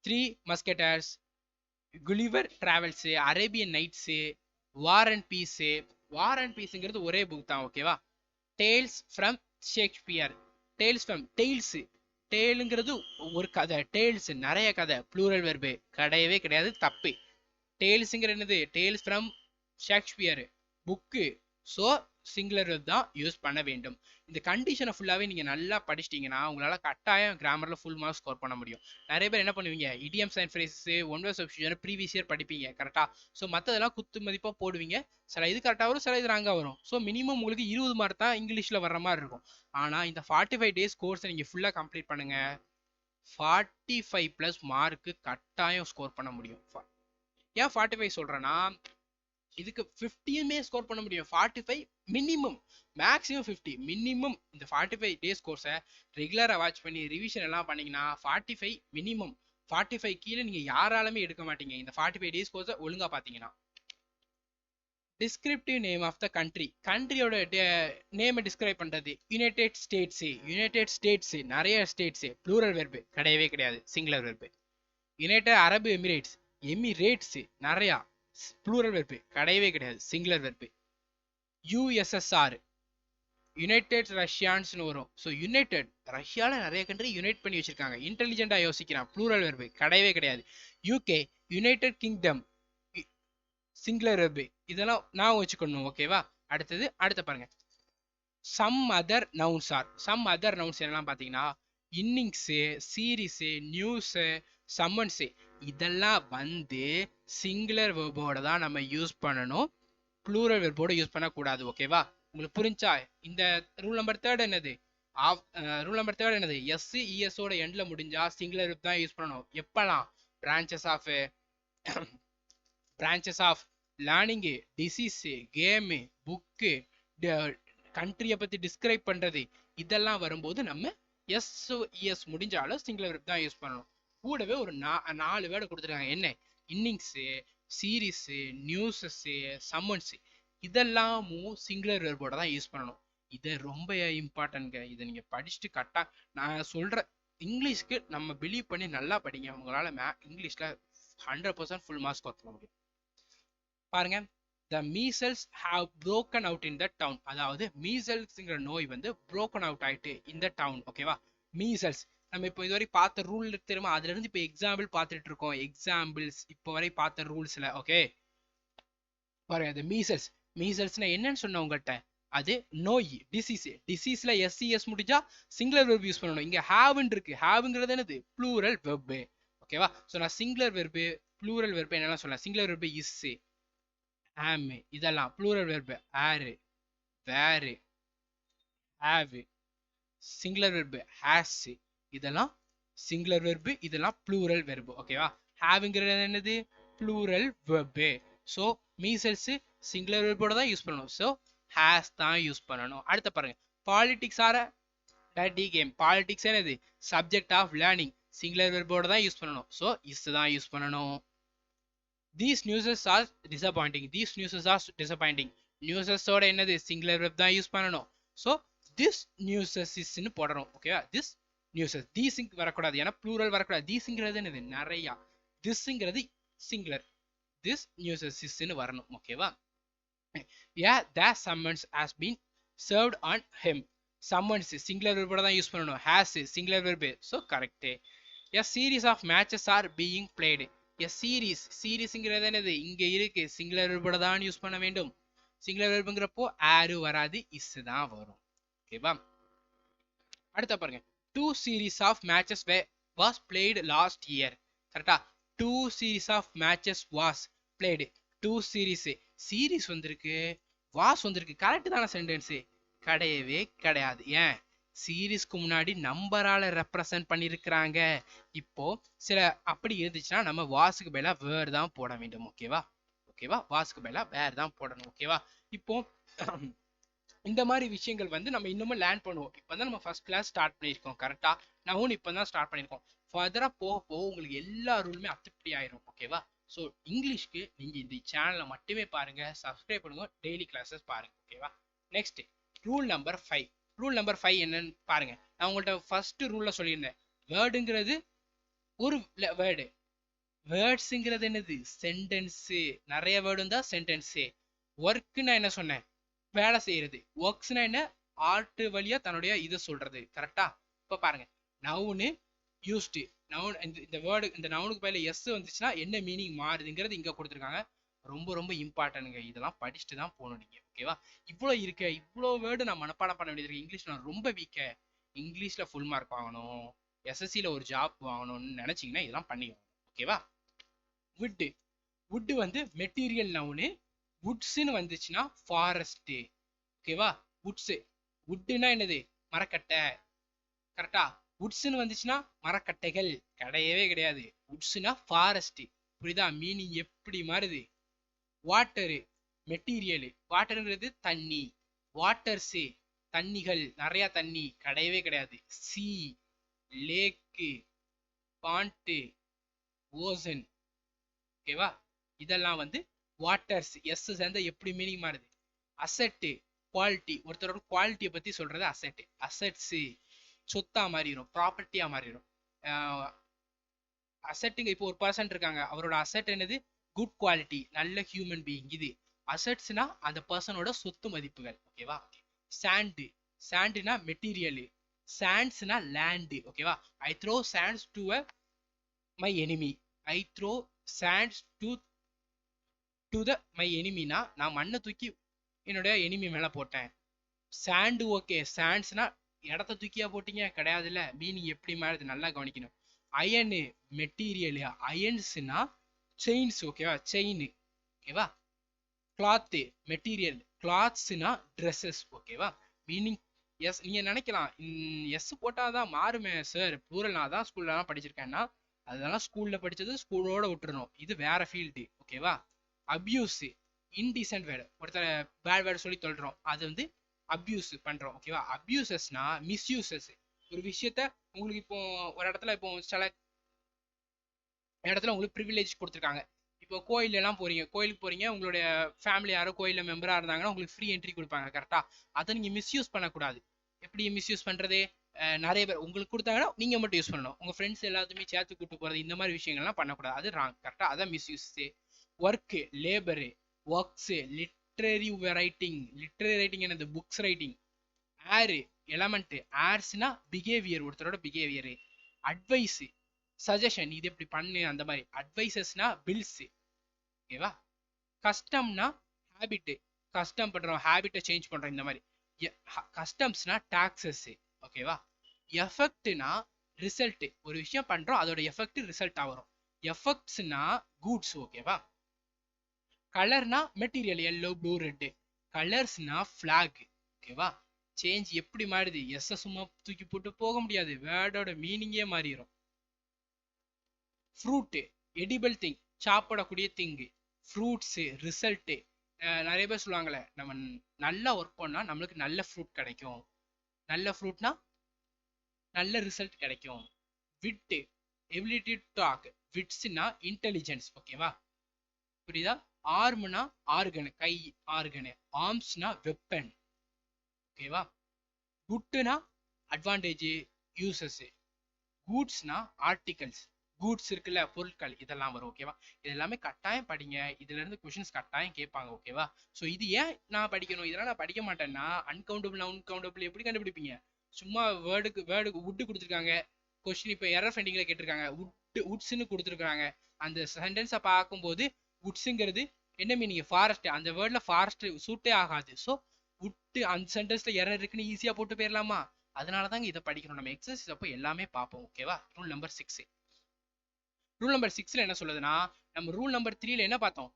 3 musketeers, Gulliver travels, Arabian nights, war and peace. War and பீஸ்ங்கிறது ஒரே புக் தான். ஓகேவா? Tales from Shakespeare, tales from tails, டேலுங்கிறது ஒரு கதை, டேல்ஸ் நிறைய கதை, ப்ளூரல் வெர்பு கிடையவே கிடையாது, தப்பு. டேல்ஸ்ங்கிற என்னது? Tales from Shakespeare book. So singular verb தான் யூஸ் பண்ண வேண்டும். இந்த கண்டிஷனை ஃபுல்லாகவே நீங்கள் நல்லா படிச்சிட்டிங்கன்னா உங்களால் கட்டாயம் கிராமரில் ஃபுல் மார்க் ஸ்கோர் பண்ண முடியும். நிறைய பேர் என்ன பண்ணுவீங்க? Idioms and phrases, one word substitution previous year படிப்பீங்க கரெக்டாக. ஸோ மற்றதெல்லாம் குத்து மதிப்பாக போடுவீங்க. சில இது கரெக்டாக வரும், சில இது ராங்காக வரும். ஸோ மினிமம் உங்களுக்கு 20 மார்க் தான் இங்கிலீஷில் வர்ற மாதிரி இருக்கும். ஆனால் இந்த 45 டேஸ் கோர்ஸை நீங்கள் ஃபுல்லாக கம்ப்ளீட் பண்ணுங்க, 45+ மார்க்கு கட்டாயம் ஸ்கோர் பண்ண முடியும். ஏன் 45 சொல்கிறேன்னா இதுக்கு 50யுமே ஸ்கோர் பண்ண முடியும். 45 மினிமம், மேக்ஸிமம் 50 மினிமம். இந்த 45 டேஸ் கோர்ஸை ரெகுலராக வாட்ச் பண்ணி ரிவிஷன் எல்லாம் பண்ணீங்கன்னா 45 மினிமம். 45 கீழே நீங்கள் யாராலுமே எடுக்க மாட்டீங்க இந்த 45 டேஸ் கோர்ஸை ஒழுங்காக பார்த்தீங்கன்னா. Descriptive name of the country, கண்ட்ரியோட நேமை டிஸ்கிரைப் பண்ணுறது. யுனைடெட் ஸ்டேட்ஸு, யுனைடெட் ஸ்டேட்ஸு நிறைய ஸ்டேட்ஸு, ப்ளூரல் வெர்பு கிடையவே கிடையாது, singular verb. United Arab Emirates, Emirates நிறையா, ப்ளூரல் வெர்பு கிடையவே கிடையாது, சிங்குலர் வெர்பு. யுஎஸ்எஸ்ஆர், யுனைடெட் ரஷ்யான்ஸ்னு வரும். ஸோ யுனைடெட் ரஷ்யாவில் நிறைய கண்ட்ரி யுனைட் பண்ணி வச்சிருக்காங்க, இன்டெலிஜென்ட்டாக யோசிக்கிறான், ப்ளூரல் வெர்பு கிடையவே கிடையாது. UK, United Kingdom, singular verb. இதெல்லாம் நான் வச்சுக்கணும். ஓகேவா? அடுத்து பாருங்க. Some other nouns are, some other nouns என்னெல்லாம் பார்த்தீங்கன்னா இன்னிங்ஸு, சீரீஸு, நியூஸு, சம்மன்ஸு இதெல்லாம் வந்து சிங்குலர் வெர்போட தான் நம்ம யூஸ் பண்ணணும், ப்ளூரல் வெர்போட யூஸ் பண்ணக்கூடாது. ஓகேவா? உங்களுக்கு புரிஞ்சா? இந்த ரூல் நம்பர் 3 என்னது? ரூல் நம்பர் 3 என்னது? எஸ் இஎஸோட எண்ட்ல முடிஞ்சா சிங்குலர் வெர்ப் தான் யூஸ் பண்ணணும். எப்பலாம்? Branches of learning, disease, game, book, கண்ட்ரியை பற்றி டிஸ்கிரைப் பண்ணுறது இதெல்லாம் வரும்போது நம்ம எஸ் முடிஞ்சாலும் சிங்குலர் வெர்ப் தான் யூஸ் பண்ணணும். கூடவே ஒரு 4 வேர்டு கொடுத்துருக்காங்க. என்ன? இன்னிங்ஸு, சீரீஸு, நியூஸஸ்ஸு, சம்மன்ஸு இதெல்லாமும் சிங்குலர் வெர்போட தான் யூஸ் பண்ணணும். இது ரொம்ப இம்பார்ட்டன்ட்ங்க. இதை நீங்கள் படிச்சுட்டு கரெக்டாக நான் சொல்கிற இங்கிலீஷ்க்கு நம்ம பிலீவ் பண்ணி நல்லா படிங்க, உங்களால் இங்கிலீஷில் 100% ஃபுல் மார்க்ஸ் ஸ்கோர் பண்ண முடியும். பாருங்க. The measles have broken out in the town, அதாவது மீசல்ஸ்ங்கிற நோய் வந்து broken out ஆயிட்டு in the town. ஓகேவா? மீசல்ஸ் நம்ம இப்போ இதுவரை பார்த்த ரூல் தெரியுமா? அதுல இருந்து இப்போ எக்ஸாம்பிள் பார்த்துட்டு இருக்கோம். எக்ஸாம்பிள்ஸ் இப்போ வரை பார்த்த ரூல்ஸ்ல. ஓகே பாருங்க. இந்த மீசல்ஸ்னா என்னன்னு சொன்ன உங்கள்கிட்ட, அது நோய், டிசீஸ். டிசீஸ்ல எஸ் முடிஞ்சா சிங்குலர் வெர்ப் யூஸ் பண்ணணும். இங்க ஹாவ்னு இருக்கு. ஹாவ்ங்கிறது என்னது? Plural verb. ஓகேவா? சோ நான் சிங்குலர் வெர்ப், ப்ளூரல் வெர்ப் என்னெல்லாம் சொல்லலாம்? சிங்குலர் வெர்ப் இஸ், ஆம், இதெல்லாம் plural verb are, were, have. Singular verb has, இதெல்லாம் சிங்குலர் வெர்ப், இதெல்லாம் ப்ளூரல் வெர்ப். ஓகேவா? ஹாவ்ங்கிறது என்னது? Plural verb. So measles singular வெர்போட தான் யூஸ் பண்ணணும். சோ ஹாஸ் தான் யூஸ் பண்ணணும். அடுத்த பாருங்க, politics are dirty game. Politics என்னது? Subject of learning. சிங்குலர் வெர்போட தான் யூஸ் பண்ணணும். சோ இஸ் தான் யூஸ் பண்ணணும். These newses are disappointing. These newses are disappointing. Newses ஓட என்னது? சிங்குலர் வெர்ப் தான் யூஸ் பண்ணணும். சோ this newses isன்னு போடணும். ஓகேவா? this newses. these வரக்கூடாது. ஏன்னா ப்ளூரல் வரக்கூடாது. thesங்கிறது என்னது? நிறைய. thisங்கிறது சிங்குலர். this newses isன்னு வரணும். ஓகேவா? Yeah, the summons has been served on him. Summons singular verb தான் யூஸ் பண்ணணும். has singular verb. So correct. A series of matches are being played. A series என்னது? இங்க இருக்கு. singular verb தான் யூஸ் பண்ண வேண்டும். singular verbங்கிறப்போ are வராது, is தான் வரும். ஓகேவா? அடுத்த பாருங்க, two series of matches was played last year. கரெக்டா? two series of matches was played. two series வந்திருக்கு, was வந்திருக்கு. கரெக்ட் தானே சென்டென்ஸ்? கிடையவே கிடையாது. ஏன்? சீரீஸ்க்கு முன்னாடி நம்பரால ரெப்ரசன்ட் பண்ணிருக்கிறாங்க. இப்போ சில அப்படி இருந்துச்சுன்னா நம்ம வாஸுக்கு பதிலா வேர் தான் போட வேண்டும். ஓகேவா? வாஸுக்கு பதிலா வேர் தான் போடணும். ஓகேவா? இப்போ இந்த மாதிரி விஷயங்கள் வந்து நம்ம இன்னமும் லேர்ன் பண்ணுவோம். இப்பதான் நம்ம ஃபர்ஸ்ட் கிளாஸ் ஸ்டார்ட் பண்ணியிருக்கோம். கரெக்டா? நான் இப்பதான் ஸ்டார்ட் பண்ணியிருக்கோம். ஃபர்தரா போக போக உங்களுக்கு எல்லா ரூலுமே அத்துப்படி ஆயிரும். ஓகேவா? ஸோ இங்கிலீஷ்க்கு நீங்க இந்த சேனலை மட்டுமே பாருங்க, சப்ஸ்கிரைப் பண்ணுங்க, டெய்லி கிளாஸஸ் பாருங்க. ஓகேவா? Next rule number 5. Rule number 5 என்னன்னு பாருங்க. நான் உங்கள்ட்ட ஃபர்ஸ்ட் ரூல்ல சொல்லியிருந்தேன், வேர்டுங்கிறது ஒரு வேர்டு. வேர்ட்ஸ்ங்கிறது என்னது? சென்டென்ஸ். நிறைய வேர்டு இருந்தா சென்டென்ஸ். ஒர்க் நான் என்ன சொன்னேன்? வேலை செய்யறது. ஒர்க்ஸ்னா என்ன? ஆர்ட் வழியா தன்னுடைய இதை சொல்றது. கரெக்டா? இப்ப பாருங்க, நவுனு யூஸ்டு. நவுன் இந்த வேர்டு, இந்த நவுனுக்கு பதில எஸ் வந்துச்சுன்னா என்ன மீனிங் மாறுதுங்கிறது இங்க கொடுத்துருக்காங்க. ரொம்ப ரொம்ப இம்பார்ட்டன்ட்ங்க. இதெல்லாம் படிச்சுட்டு தான் போகணும் நீங்க. ஓகேவா? இவ்வளவு இருக்க, இவ்வளவு வேர்டு நான் மனப்பாடம் பண்ண வேண்டியது இருக்கு. இங்கிலீஷ் நான் ரொம்ப வீக்க. இங்கிலீஷ்ல ஃபுல் மார்க் வாங்கணும், எஸ்எஸ்சில ஒரு ஜாப் வாங்கணும்னு நினைச்சீங்கன்னா இதெல்லாம் பண்ணிக்கணும். ஓகேவா? வுட். வுட் வந்து மெட்டீரியல் நவுனு. வுட்ஸ்ன்னு வந்துச்சுன்னா ஃபாரஸ்ட். ஓகேவா? வுட்ஸ். வுட்னா என்னது? மரக்கட்டை. கரெக்டா? வுட்ஸ்ன்னு வந்துச்சுன்னா மரக்கட்டைகள் கிடையவே கிடையாது. வுட்ஸ்னா ஃபாரஸ்ட். புரியுதா? மீனிங் எப்படி மாறுது? Water material. வாட்டருங்கிறது தண்ணி. வாட்டர்ஸ் தண்ணிகள், நிறைய தண்ணி கிடையவே கிடையாது. சி, லேக்கு, பாண்ட், ஓசன். ஓகேவா? இதெல்லாம் வந்து வாட்டர்ஸ். எஸ் சேர்ந்த எப்படி மீனிங் மாறுது? Asset, quality. ஒருத்தரோட குவாலிட்டியை பத்தி சொல்றது அசெட். அசெட்ஸ் சொத்தா மாறிடும், ப்ராப்பர்ட்டியா மாறிடும். அசெட்டுங்க, இப்போ ஒரு பர்சன் இருக்காங்க, அவரோட அசெட் என்னது? குட் குவாலிட்டி, நல்ல ஹியூமன் பீயிங். இது அசெட்ஸ்னா அந்த பர்சனோட சொத்து மதிப்புகள். ஓகேவா? சாண்டு. சாண்டுனா மெட்டீரியல். சாண்ட்ஸ்னா லேண்ட். ஓகேவா? I throw sands to my enemy. I throw sands to the my எனிமினா நான் மண்ணை தூக்கி என்னுடைய எனிமி மேல போட்டேன். சாண்டு. ஓகே, சாண்ட்ஸ்னா இடத்த தூக்கியா போட்டீங்க? கிடையாதுல்ல. மீனிங் எப்படி மாறுது நல்லா கவனிக்கணும். Iron material. அயன்ஸ்னா செயின்ஸ். ஓகேவா? செயின். ஓகேவா? Cloth material. கிளாத்ஸ்னா ட்ரெஸ்ஸஸ். ஓகேவா? Meaning S. நீங்க நினைக்கலாம் எஸ் போட்டாதான் மாறுமே சார், ப்ளூரல் நான் தான் ஸ்கூல்ல படிச்சிருக்கேன்னா அதெல்லாம் ஸ்கூல்ல படிச்சது ஸ்கூலோட விட்டுறணும். இது வேற ஃபீல்டு. ஓகேவா? Abuse indecent word. ஒருத்தர் பேட் வேர்டு சொல்லி சொல்றோம், அது வந்து அபியூஸ் பண்றோம். ஓகேவா? அபியூசஸ்னா மிஸ்யூசஸ். ஒரு விஷயத்த உங்களுக்கு இப்போ ஒரு இடத்துல, இப்போ சில இடத்துல உங்களுக்கு ப்ரிவிலேஜ் கொடுத்துருக்காங்க. இப்போ கோயில் எல்லாம் போறீங்க, கோயிலுக்கு போறீங்க, உங்களுடைய ஃபேமிலி யாரோ கோயில்ல மெம்பரா இருந்தாங்கன்னா உங்களுக்கு ஃப்ரீ என்ட்ரி கொடுப்பாங்க. கரெக்டா? அதை நீங்க மிஸ்யூஸ் பண்ணக்கூடாது. எப்படி மிஸ்யூஸ் பண்றது? நிறைய பேர் உங்களுக்கு கொடுத்தாங்கன்னா நீங்க மட்டும் யூஸ் பண்ணணும். உங்க ஃப்ரெண்ட்ஸ் எல்லாத்தையுமே சேர்த்து கூட்டு போறது, இந்த மாதிரி விஷயங்கள்லாம் பண்ணக்கூடாது. அது ராங். கரெக்டா? அதான் misuse. Work, labour. Works, literary writing. Literary writing என்னது? Books writing. Air, element. ஏர்ஸ்னா பிஹேவியர், ஒருத்தரோட பிஹேவியர். அட்வைஸ், சஜஷன், இது எப்படி பண்ணு அந்த மாதிரி. அட்வைசஸ்னா பில்ஸ். ஓகேவா? கஸ்டம்னா ஹேபிட். கஸ்டம் பண்றோம், ஹேபிட்டை சேஞ்ச் பண்றோம், இந்த மாதிரி. கஸ்டம்ஸ்னா டாக்ஸஸ், ஓகேவா. எஃபெக்ட்னா ரிசல்ட், ஒரு விஷயம் பண்றோம் அதோட எஃபெக்ட் ரிசல்ட்டா வரும். எஃபெக்ட்ஸ்னா கூட்ஸ், ஓகேவா. கலர்னா மெட்டீரியல், எல்லோ ப்ளூ ரெட். கலர்ஸ்னா ஃபிளாக், ஓகேவா. சேஞ்ச் எப்படி மாறுது, எஸ் சும்மா தூக்கி போட்டு போக முடியாது, வேர்டோட மீனிங்கே மாறிடும். ஃப்ரூட் எடிபிள் திங், சாப்பிடக்கூடிய திங்கு. ஃப்ரூட்ஸ் ரிசல்ட், நிறைய பேர் சொல்லுவாங்களே நம்ம நல்லா ஒர்க் பண்ணா நம்மளுக்கு நல்ல ஃப்ரூட் கிடைக்கும், நல்ல ஃப்ரூட்னா நல்ல ரிசல்ட் கிடைக்கும். விட் எபிலிட்டி டு டாக், விட்ஸ்னா இன்டெலிஜென்ஸ், ஓகேவா. புரியுதா. ஆர்ம்னா ஆர்கன், கை ஆர்கன். ஆர்ம்ஸ்னா வெப்பன், ஓகேவா. குட்னா அட்வான்டேஜ், யூசஸ். கூட்ஸ்னா ஆர்டிகல்ஸ், கூட்ஸ் இருக்குல்ல பொருட்கள், இதெல்லாம் வரும், ஓகேவா. இது எல்லாமே கட்டாயம் படிங்க, இதுல இருந்து கொஸ்டின்ஸ் கட்டாயம் கேட்பாங்க, ஓகேவா. ஸோ இது ஏன் நான் படிக்கணும், இதெல்லாம் நான் படிக்க மாட்டேன்னா அன்கவுண்டபிள் அன்கவுண்டபிள் எப்படி கண்டுபிடிப்பீங்க. சும்மா வேர்டுக்கு உட்டு கொடுத்துருக்காங்க, கொஸ்டின் இப்போ எரர் ஃபைண்டிங்ல கேட்டிருக்காங்க, உட்ஸ்ன்னு கொடுத்துருக்காங்க. அந்த சென்டென்ஸை பார்க்கும்போது உட்ஸுங்கிறது என்ன மீனிங், ஃபாரஸ்ட், அந்த வேர்ட்ல ஃபாரஸ்ட் சூட்டே ஆகாது. ஸோ உட்டு அந்த சென்டென்ஸ்ல எரர் இருக்குன்னு ஈஸியா போட்டு போயிடலாமா. அதனாலதாங்க இதை படிக்கணும். நம்ம எக்ஸசைஸ் அப்போ எல்லாமே பார்ப்போம், ஓகேவா. Rule number 6. ரூல் நம்பர் 6ல என்ன சொல்லுதுன்னா, நம்ம ரூல் நம்பர் 3ல என்ன பார்த்தோம்,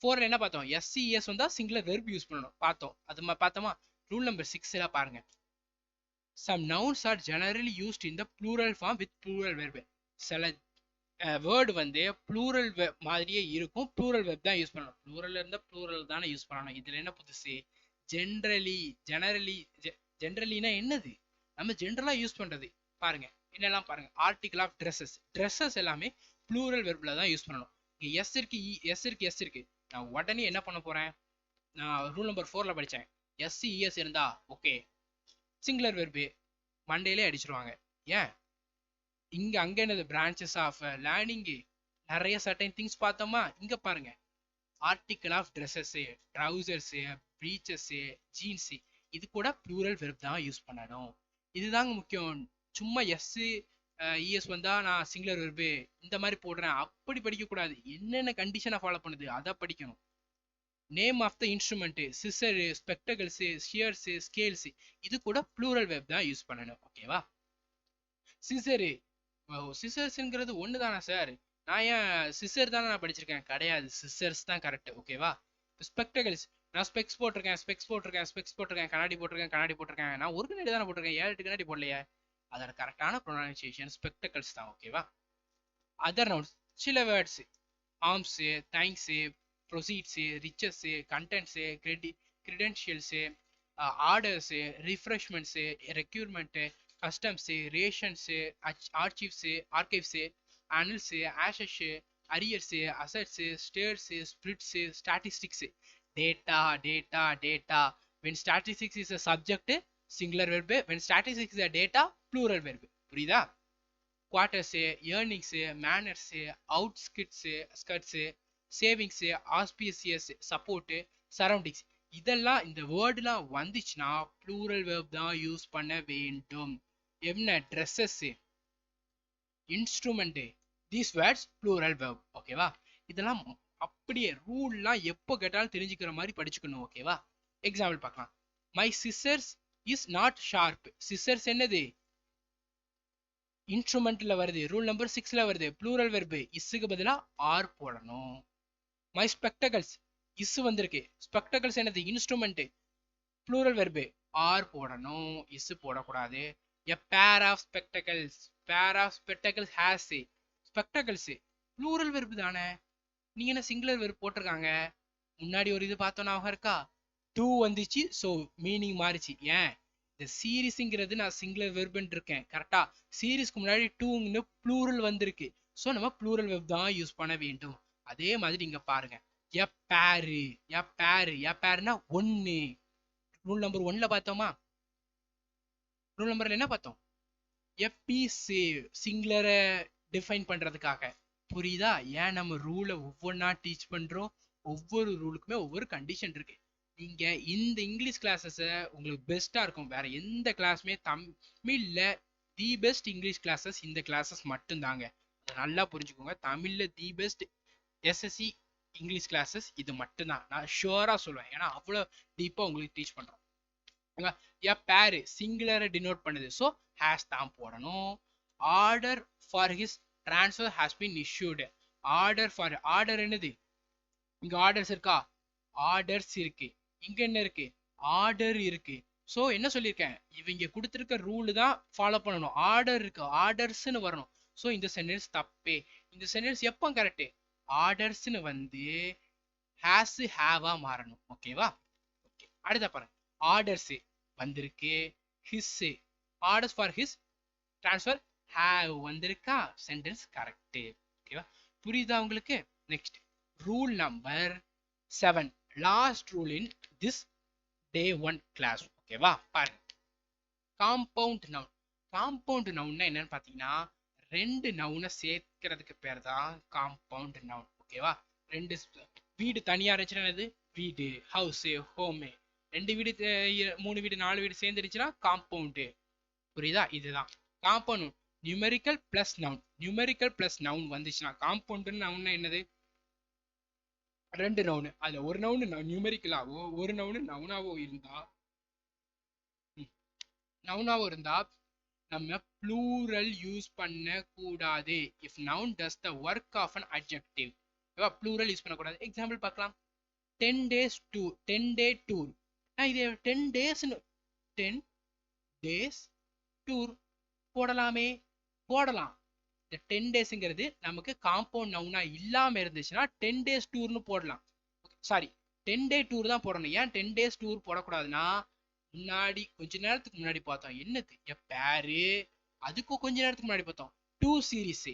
4ல என்ன பார்த்தோம், எஸ்சிஎஸ் வந்தா சிங்குலர் வெர்ப் யூஸ் பண்ணணும் பார்த்தோம், அது பார்த்தோமா. ரூல் நம்பர் 6ல பாருங்க, some nouns are generally used in the plural form with plural verb. சில வேர்டு வந்து ப்ளூரல் மாதிரியே இருக்கும், ப்ளூரல் வெப் தான் யூஸ் பண்ணணும். ப்ளூரல் இருந்தா ப்ளூரல் தானே யூஸ் பண்ணணும். இதுல என்ன புதுசு, ஜென்ரலி. ஜென்ரலினா என்னது, நம்ம ஜென்ரலா யூஸ் பண்றது. பாருங்க என்னெல்லாம் பாருங்க, ஆர்டிகல் ஆஃப் ட்ரெஸ்ஸஸ், ட்ரெஸ்ஸஸ் எல்லாமே ப்ளூரல் வெர்ப்ல தான் யூஸ் பண்ணணும். இங்க எஸ் இருக்கு, எஸ் இருக்கு. நான் உடனே என்ன பண்ண போறேன், நான் ரூல் நம்பர் 4ல படிச்சேன், எஸ்சிஇஎஸ் இருந்தா ஓகே, சிங்குலர் வெர்பு மண்டேலே அடிச்சிருவாங்க. ஏன் இங்க அங்க என்னது, பிரான்ச்சஸ் ஆஃப் லேர்னிங், நிறைய சர்டைன் திங்ஸ் பார்த்தோமா. இங்க பாருங்க, article of dresses, trousers, breeches, jeans, இது கூட ப்ளூரல் வெர்ப் தான் யூஸ் பண்ணணும். இதுதாங்க முக்கியம். சும்மா எஸ் இஎஸ் வந்தா நான் சிங்குலர் வெர்பு இந்த மாதிரி போடுறேன் அப்படி படிக்க கூடாது. என்னென்ன கண்டிஷனை ஃபாலோ பண்ணுது அதை படிக்கணும். Name of the instrument, scissor, spectacles, shears, scales, இது கூட ப்ளூரல் வெர்ப் தான் யூஸ் பண்ணணும், ஓகேவா. சிசரு, சிசர்ஸ்ங்கிறது ஒன்று தானே சார், நான் ஏன் சிசர் தானே நான் படிச்சிருக்கேன், கிடையாது, சிசர்ஸ் தான் கரெக்ட், ஓகேவா. ஸ்பெக்டகல்ஸ், நான் ஸ்பெக்ஸ் போட்டிருக்கேன், கண்ணாடி போட்டிருக்கேன், நான் ஒரு கண்ணாடி தானே போட்டிருக்கேன், 7-8 கண்ணாடி போடலையே. அதோட கரெக்டான ப்ரொனன்சியேஷன் ஸ்பெக்டகல்ஸ் தான், ஓகேவா. அதர் நவுன்ஸ், சில words, arms, thanks, proceeds, riches, contents, credentials, orders, refreshments, requirement, customs, rations, archives, annals, ashes, arrears, assets, stairs, spirits, statistics. Data. when statistics is a subject, singular verb. when statistics is a data, plural verb. புரியுதா. quarters, earnings, manners, outskirts, skirts, savings, auspicious, support, surroundings, இதெல்லாம் இந்த வேர்டுலாம் வந்துச்சுன்னா ப்ளூரல் வெர்ப் தான் யூஸ் பண்ண வேண்டும். என்ன, dresses, instrument, these words plural verb, ஓகேவா. இதெல்லாம் அப்படியே ரூல்லாம் எப்போ கேட்டாலும் தெரிஞ்சுக்கிற மாதிரி படிச்சுக்கணும், ஓகேவா. எக்ஸாம்பிள் பார்க்கலாம். My scissors is not sharp. Scissors என்னது, இன்ஸ்ட்ருமெண்ட்ல வருது, ரூல் நம்பர் 6ல வருது, ப்ளூரல் வெர்பு, இஸ்ஸுக்கு பதிலா ஆர் போடணும். மை ஸ்பெக்டகல்ஸ், இஸ் வந்திருக்கு, ஸ்பெக்டகல்ஸ் என்னது, இன்ஸ்ட்ருமெண்ட், ப்ளூரல் வெர்பு, ஆர் போடணும், இஸ் போடக்கூடாது. A pair of spectacles, pair of spectacles has, spectacles plural verb தானே, நீங்க என்ன சிங்குலர் வெர்ப் போட்டிருக்காங்க. முன்னாடி ஒரு இது பார்த்தோம் ஞாபகம் இருக்கா, டூ வந்துச்சு, ஸோ மீனிங் மாறிச்சு. ஏன், இந்த சீரீஸ்ங்கிறது நான் சிங்குலர் வெர்புன்னு இருக்கேன் கரெக்டா, சீரீஸ்க்கு முன்னாடி டூன்னு ப்ளூரல் வந்திருக்கு, ஸோ நம்ம ப்ளூரல் வெர்ப் தான் யூஸ் பண்ண வேண்டும். அதே மாதிரி இங்க பாருங்க, எ பேருனா ஒன்னு. ரூல் நம்பர் 1ல பார்த்தோமா, ரூல் நம்பர்ல என்ன பார்த்தோம், எப்பீஸ் சிங்குலரை டிஃபைன் பண்றதுக்காக. புரியுதா, ஏன் நம்ம ரூலை ஒவ்வொன்றா டீச் பண்றோம், ஒவ்வொரு ரூலுக்குமே ஒவ்வொரு கண்டிஷன் இருக்கு. நீங்க இந்த இங்கிலீஷ் கிளாஸஸை உங்களுக்கு பெஸ்டா இருக்கும், வேற எந்த கிளாஸுமே தமிழ்ல தி பெஸ்ட் இங்கிலீஷ் கிளாஸஸ் இந்த கிளாஸஸ் மட்டும்தாங்க, அதை நல்லா புரிஞ்சுக்கோங்க. தமிழ்ல the best SSC English classes இது மட்டும்தான் நான் ஷுவரா சொல்லுவேன். ஏன்னா அவ்வளோ டீப்பா உங்களுக்கு டீச் பண்றோம். பேரு சிங்குலரை டினோட் பண்ணுது, ஸோ ஹேஸ் தான் போடணும். Order for his transfer has been issued. Order என்னது? இங்க ஆர்டர்ஸ் இருக்கா? ஆர்டர்ஸ் இருக்கு. இங்க என்ன இருக்கு? ஆர்டர் இருக்கு. ஸோ என்ன சொல்லியிருக்கேன், இவங்க கொடுத்துருக்க ரூல் தான் ஃபாலோ பண்ணணும். ஆர்டர் இருக்கு, ஆர்டர்ஸ்னு வரணும். ஸோ இந்த சென்டென்ஸ் தப்பே. இந்த சென்டென்ஸ் எப்போ கரெக்ட்? ஆர்டர்ஸ்னு வந்து ஹேஸ் ஹேவா மாறணும். ஓகேவா? ஓகே, அடுத்த பாருங்க. ஆர்டர்ஸ் வந்திருக்கு, his orders for his transfer have வந்திருக்கா, சென்டென்ஸ் கரெக்ட். ஓகேவா? புரியுதா உங்களுக்கு? Next rule number 7, last rule in this day 1 class. ஓகேவா? பாருங்க, காம்பவுண்ட் நவுன். காம்பவுண்ட் நவுன்னா என்னன்னு பாத்தீங்கன்னா, ரெண்டு நவுனை சேர்க்கிறதுக்கு பேர் தான் காம்பவுண்ட் நவுன். ஓகேவா? ரெண்டு வீடு தனியா இருந்துச்சுன்னா என்னது? வீடு, ஹவுஸ், ஹோம். ரெண்டு வீடு, 3 வீடு, 4 வீடு சேர்ந்துருச்சுன்னா காம்பவுண்டு. புரியுதா? இதுதான் compound. Numerical plus noun. Numerical plus noun வந்துச்சுன்னா காம்பவுண்ட் நவுன்னா என்னது? ரெண்டு நவுனு, அதுல ஒரு நவுனு நியூமெரிக்கலாவோ ஒரு நவுனு நவுனாவோ இருந்தா நம்ம ப்ளூரல் யூஸ் பண்ண கூடாது. If noun does the work of an adjective, plural use பண்ண கூடாது. எக்ஸாம்பிள் பார்க்கலாம். 10 days tour, 10 day tour. இது 10 days 10 days tour போடலாமே? போடலாம். இந்த 10 டேஸ்ங்கிறது நமக்கு காம்பவுண்ட் நவுனா இல்லாம இருந்துச்சுன்னா 10 days டூர்னு போடலாம். சாரி, 10 day டூர் தான் போடணும். ஏன் 10 days டூர் போடக்கூடாதுன்னா, முன்னாடி கொஞ்ச நேரத்துக்கு முன்னாடி பார்த்தோம் என்னது? பேரு. அதுக்கும் கொஞ்ச நேரத்துக்கு முன்னாடி பார்த்தோம் டூ சீரீஸ்.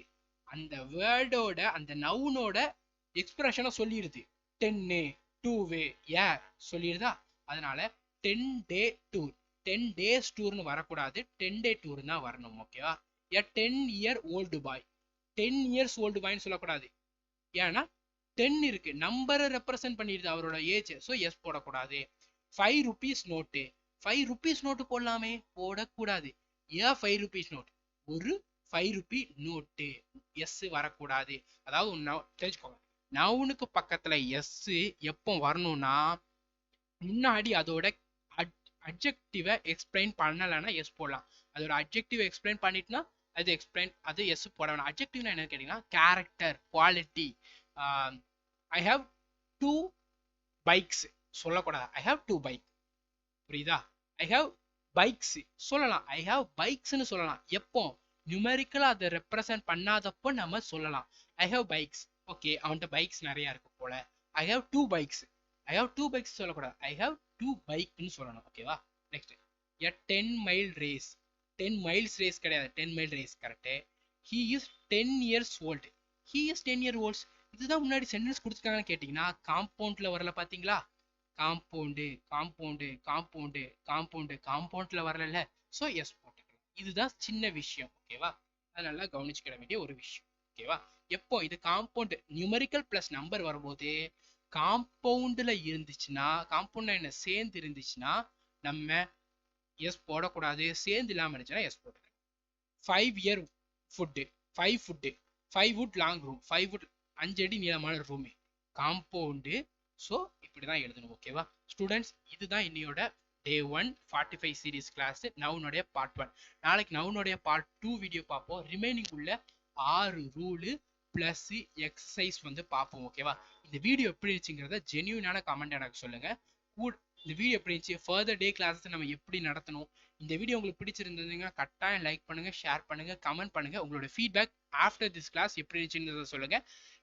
அந்த வேர்டோட அந்த நவுனோட எக்ஸ்பிரஷனை சொல்லிடுது. 10 2 சொல்லிடுதா? அதனால 10 day டூர், 10 days டூர்னு வரக்கூடாது, 10 day டூர் தான் வரணும். ஓகேவா? a 10-year-old boy, 10 years old boyன்னு சொல்லக்கூடாது. ஏன்னா 10 இருக்கு, நம்பரை ரெப்ரசென்ட் பண்ணிடுது அவரோட ஏஜ். ஸோ எஸ் போடக்கூடாது. 5 rupees நோட்டு, 5 rupees நோட்டு போடலாமே? போடக்கூடாது. ஏன் 5 rupees நோட்? ஒரு 5 rupee நோட்டு, எஸ் வரக்கூடாது. அதாவது தெரிஞ்சுக்கோங்க, நவுனுக்கு பக்கத்துல எஸ் எப்போ வரணும்னா, முன்னாடி அதோட அட்ஜெக்டிவை எக்ஸ்பிளைன் பண்ணலைன்னா எஸ் போடலாம். அதோட அட்ஜெக்டிவ் எக்ஸ்பிளைன் பண்ணிட்டுனா அது எஸ் போட வேணாம். அட்ஜெக்டிவ்னா என்னன்னு கேட்டீங்கன்னா, character, quality. I have 2 bikes சொல்லக்கூடாது, ஐ ஹாவ் 2 bike. புரியுதா? ஐ ஹாவ் பைக்ஸ் சொல்லலாம், ஐ ஹாவ் பைக்ஸ்னு சொல்லலாம். எப்போ? நியூமெரிக்கலா அதை ரெப்ரசென்ட் பண்ணாதப்போ நம்ம சொல்லலாம் ஐ ஹாவ் பைக்ஸ். ஓகே, அவன்கிட்ட பைக்ஸ் நிறைய இருக்கு போல. I have 2 bikes, I have 2 bikes சொல்லக்கூடாது, ஐ ஹாவ் 2 bikeன்னு சொல்லணும். ஓகேவா? Next, a 10-mile race. 10 miles race கிடையாது, 10 mile race correct. he is 10 years old, he is 10 years old. இதுதான் முன்னாடி சென்டென்ஸ் கொடுத்துருக்காங்கன்னு கேட்டீங்கன்னா காம்பவுண்ட்ல வரல. பாத்தீங்களா? காம்பவுண்டு காம்பவுண்டு காம்பவுண்டு காம்பவுண்டு காம்பவுண்ட்ல வரல. ஸோ எஸ் போட்டுக்கலாம். இதுதான் சின்ன விஷயம். ஓகேவா? அது நல்லா கவனிச்சுக்கிட வேண்டிய ஒரு விஷயம். ஓகேவா? எப்போ இது காம்பவுண்ட் நியூமெரிக்கல் பிளஸ் நம்பர் வரும்போது காம்பவுண்ட்ல இருந்துச்சுன்னா, காம்பவுண்ட்ல என்ன சேர்ந்து இருந்துச்சுன்னா நம்ம எஸ் போடக்கூடாது. சேர்ந்து இல்லாம இருந்துச்சுன்னா எஸ் போட்டுக்கலாம். 5-year food, 5 food, 5 wood long room, 5 wood 5 அடி நீளமான ரூமு, காம்பவுண்டு. ஸோ இப்படிதான் எழுதணும். ஓகேவா ஸ்டூடெண்ட்ஸ்? இதுதான் இன்னையோட day 1 45 சீரீஸ் கிளாஸ் நவுனுடைய பார்ட் 1. நாளைக்கு நவுனுடைய பார்ட் 2 வீடியோ பார்ப்போம். ரிமைனிங் உள்ள 6 ரூலு பிளஸ் எக்ஸசைஸ் வந்து பார்ப்போம். ஓகேவா? இந்த வீடியோ எப்படி இருந்துச்சுங்கிறத ஜென்யூனான கமெண்ட் எனக்கு சொல்லுங்க. இந்த வீடியோ எப்படி இருந்துச்சு, ஃபர்தர் டே கிளாஸஸ் நம்ம எப்படி நடத்தணும். இந்த வீடியோ உங்களுக்கு பிடிச்சிருந்ததுன்னா கட்டாயம் லைக் பண்ணுங்க, ஷேர் பண்ணுங்க, கமெண்ட் பண்ணுங்க. உங்களோட ஃபீட்பேக் ஆஃப்டர் திஸ் கிளாஸ் எப்படி இருந்துச்சுன்றத சொல்லுங்க.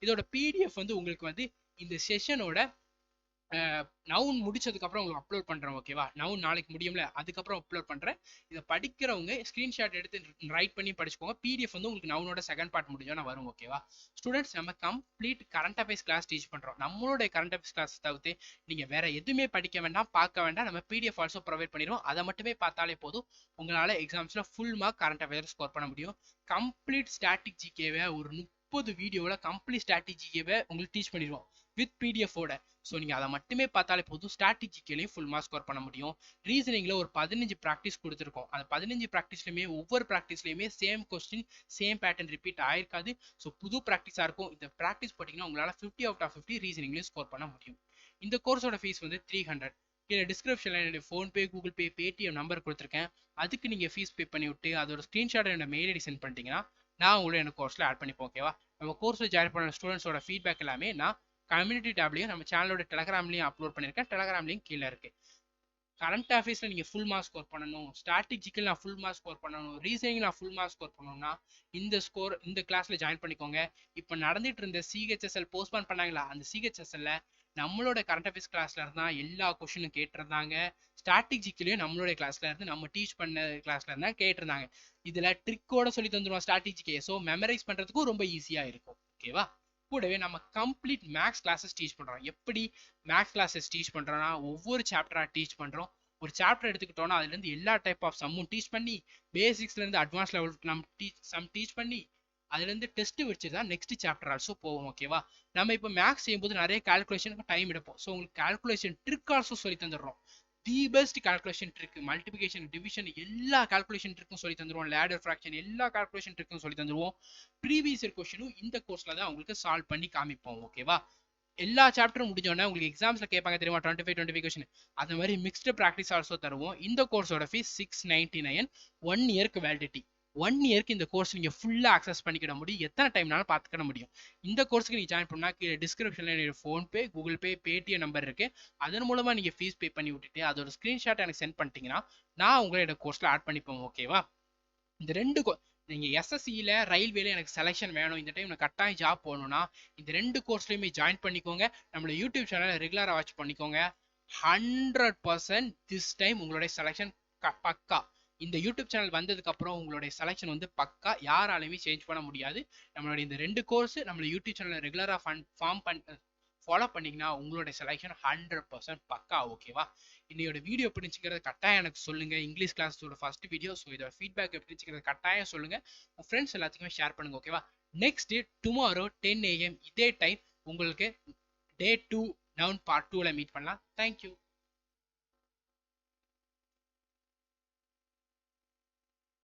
இதோட பிடிஎஃப் வந்து உங்களுக்கு வந்து இந்த செஷனோட நவுன் முடிச்சதுக்கு அப்புறம் உங்களுக்கு அப்லோட் பண்றேன். ஓகேவா? நவுன் நாளைக்கு முடியும்ல, அதுக்கப்புறம் அப்லோட் பண்றேன். இதை படிக்கிறவங்க ஸ்கிரீன்ஷாட் எடுத்து ரைட் பண்ணி படிச்சுக்கோங்க. பிடிஎஃப் வந்து உங்களுக்கு நவுனோட செகண்ட் பார்ட் முடிஞ்சோன்னா வரும். ஓகேவா ஸ்டூடெண்ட்ஸ்? நம்ம complete current affairs class teach பண்றோம். நம்மளோட கரண்ட் அஃபேர்ஸ் கிளாஸ் தவிர்த்து நீங்க வேற எதுவுமே படிக்க வேண்டாம், பார்க்க வேண்டாம். நம்ம பிடிஎஃப் ஆல்சோ ப்ரொவைட் பண்ணிடுவோம். அதை மட்டுமே பார்த்தாலே போதும், உங்களால எக்ஸாம்ஸ்ல full mark current affairs score பண்ண முடியும். கம்ப்ளீட் ஸ்டாட்டிக் ஜிகேவை ஒரு 30 வீடியோவில் கம்ப்ளீட் ஸ்டாட்டிக் ஜிகேவை உங்களுக்கு டீச் பண்ணிடுவோம் வித் பிடிஎஃப் ஓட. ஸோ நீங்க அதை மட்டுமே பார்த்தாலே போதும். ஸ்ட்ராட்டஜிக்கலையும் ஃபுல் மார்க் ஸ்கோர் பண்ண முடியும். ரீசனிங்ல ஒரு 15 ப்ராக்டிஸ் கொடுத்துருக்கோம். அந்த 15 ப்ராக்டிஸ்லயுமே ஒவ்வொரு ப்ராக்டிஸ்லயுமே same question same pattern repeat ஆயிருக்காது. ஸோ புது ப்ராக்டிஸா இருக்கும். இந்த ப்ராக்டிஸ் போட்டீங்கன்னா உங்களால 50 அவுட் ஆஃப் 50 ரீசனிங்லயும் ஸ்கோர் பண்ண முடியும். இந்த கோர்ஸோட ஃபீஸ் வந்து 300. கீழே டிஸ்கிரிப்ஷன்ல என்னுடைய PhonePe, Google Pay, Paytm number கொடுத்துருக்கேன். அதுக்கு நீங்க ஃபீஸ் பே பண்ணி விட்டு அதோட ஸ்கிரீன்ஷாட் என்னோட மெயில் ஐடி சென்ட் பண்ணிட்டீங்கன்னா நான் உங்களை எனக்கு கோர்ஸ்ல ஆட் பண்ணிப்போம். ஓகேவா? நம்ம கோர்ஸ்ல ஜாயின் பண்ண ஸ்டூடெண்ட்ஸோட ஃபீட்பேக் எல்லாமே நான் கம்யூனிட்டி டேப்லையும் நம்ம சேனலோட டெலகிராம்லையும் அப்லோட் பண்ணியிருக்கேன். டெலகிராம்லையும் கீழே இருக்கு. கரண்ட் அஃபேர்ஸ்ல நீங்க ஃபுல் மார்க் ஸ்கோர் பண்ணணும், ஸ்ட்ராட்டஜிக்கல் நான் ஃபுல் மார்க் ஸ்கோர் பண்ணணும், ரீசனிங் நான் ஃபுல் மார்க் ஸ்கோர் பண்ணணும்னா இந்த கிளாஸ்ல ஜாயின் பண்ணிக்கோங்க. இப்போ நடந்துட்டு இருந்த சிஹெச்எஸ்எல் போஸ்ட்பான் பண்ணாங்களா, அந்த சிஹெச்எஸ்எல்ல நம்மளோட கரண்ட் அஃபேர்ஸ் கிளாஸ்ல இருந்தா எல்லா கொஸ்டினும் கேட்டிருந்தாங்க. ஸ்ட்ராட்டஜிக்கலையும் நம்மளோட கிளாஸ்ல இருந்து நம்ம டீச் பண்ண கிளாஸ்ல இருந்தா கேட்டிருந்தாங்க. இதுல ட்ரிக்கோட சொல்லி தந்துருவோம் ஸ்ட்ராட்டஜிக்கே. ஸோ மெமரைஸ் பண்றதுக்கும் ரொம்ப ஈஸியா இருக்கும். ஓகேவா? கூடவே நம்ம கம்ப்ளீட் மேக்ஸ் கிளாஸஸ் டீச் பண்றோம். எப்படி மேக்ஸ் கிளாஸஸ் டீச் பண்றோம்னா ஒவ்வொரு சாப்டரா டீச் பண்றோம். ஒரு சாப்டர் எடுத்துக்கிட்டோம்னா அதுல இருந்து எல்லா டைப் ஆஃப் சம்மும் டீச் பண்ணி பேசிக்ஸ்ல இருந்து அட்வான்ஸ் லெவலுக்கு நம்ம சம் டீச் பண்ணி அதுல இருந்து டெஸ்ட் வச்சு தான் நெக்ஸ்ட் சாப்டர் ஆல்சோ போவோம். ஓகேவா? நம்ம இப்போ மேக்ஸ் செய்யும்போது நிறைய கால்குலேஷனுக்கு டைம் எடுப்போம். ஸோ உங்களுக்கு கால்குலேஷன் ட்ரிக் ஆல்சோ சொல்லி தந்துடுறோம். The best calculation trick, multiplication, division எல்லா கால்குலேஷன் ட்ரிக்கும் சொல்லி தந்துருவோம். லேடர் ஃபிராக்ஷன் எல்லா கால்குலேஷன் ட்ரிக்கும் சொல்லி தந்துருவோம். ப்ரீவியஸ் இயர் கொஸ்டினும் இந்த கோர்ஸ்ல தான் உங்களுக்கு சால்வ் பண்ணி காமிப்போம். ஓகேவா? எல்லா சாப்டரும் முடிஞ்சோடனே உங்களுக்கு எக்ஸாம்ஸ்ல கேட்பாங்க தெரியுமா, 25 கொஸ்டின். அந்த மாதிரி மிக்ஸ்டு ப்ராக்டிஸ் ஆல்சோ தருவோம். இந்த கோர்ஸோட ஃபீஸ் 699, 1 இயர்க்கு வேலிடிட்டி. 1 இயர்க்கு இந்த கோர்ஸ் நீங்க ஃபுல்லா அக்சஸ் பண்ணிக்கிட முடியும். எத்தனை டைம்னாலும் பார்த்துக்கிட முடியும். இந்த கோர்ஸ்க்கு நீங்க ஜாயின் பண்ணா கீழே டிஸ்கிரிப்ஷன்ல என்னோட PhonePe, Google Pay, Paytm number இருக்கு. அதன் மூலமா நீங்க ஃபீஸ் பே பண்ணி விட்டுட்டு அதோட ஸ்கிரீன்ஷாட் எனக்கு சென்ட் பண்ணிட்டீங்கன்னா நான் உங்களோட கோர்ஸ்ல ஆட் பண்ணிப்போம். ஓகேவா? இந்த ரெண்டு நீங்க எஸ்எஸ்சியில ரயில்வேல எனக்கு செலெக்ஷன் வேணும், இந்த டைம் கட்டாயம் ஜாப் போகணும்னா இந்த ரெண்டு கோர்ஸ்லயுமே ஜாயின் பண்ணிக்கோங்க. நம்மளோட யூடியூப் சேனலை ரெகுலரா வாட்ச் பண்ணிக்கோங்க. 100% திஸ் டைம் உங்களுடைய செலெக்ஷன் பக்கா. இந்த யூடியூப் சேனல் வந்ததுக்கு அப்புறம் உங்களுடைய செலெக்ஷன் வந்து பக்கா, யாராலையுமே சேஞ்ச் பண்ண முடியாது. நம்மளுடைய இந்த ரெண்டு கோர்ஸ் நம்மளோட யூடியூப் சேனலை ரெகுலரா ஃபாலோ பண்ணீங்கன்னா உங்களுடைய செலெக்ஷன் 100% பக்கா. ஓகேவா? இன்னையோட வீடியோ பிடிச்சிக்கிறது கட்டாயம் எனக்கு சொல்லுங்க. இங்கிலீஷ் கிளாஸோட ஃபர்ஸ்ட் வீடியோ. ஸோ இதோட ஃபீட்பேக் பிடிச்சிக்கிறது கட்டாயம் சொல்லுங்க. உங்க ஃப்ரெண்ட்ஸ் எல்லாத்துக்குமே ஷேர் பண்ணுங்க. ஓகேவா? நெக்ஸ்ட் டே டுமாரோ 10 AM இதே டைம் உங்களுக்கு டே 2 நவுன் பார்ட் 2ல மீட் பண்ணலாம். தேங்க்யூ.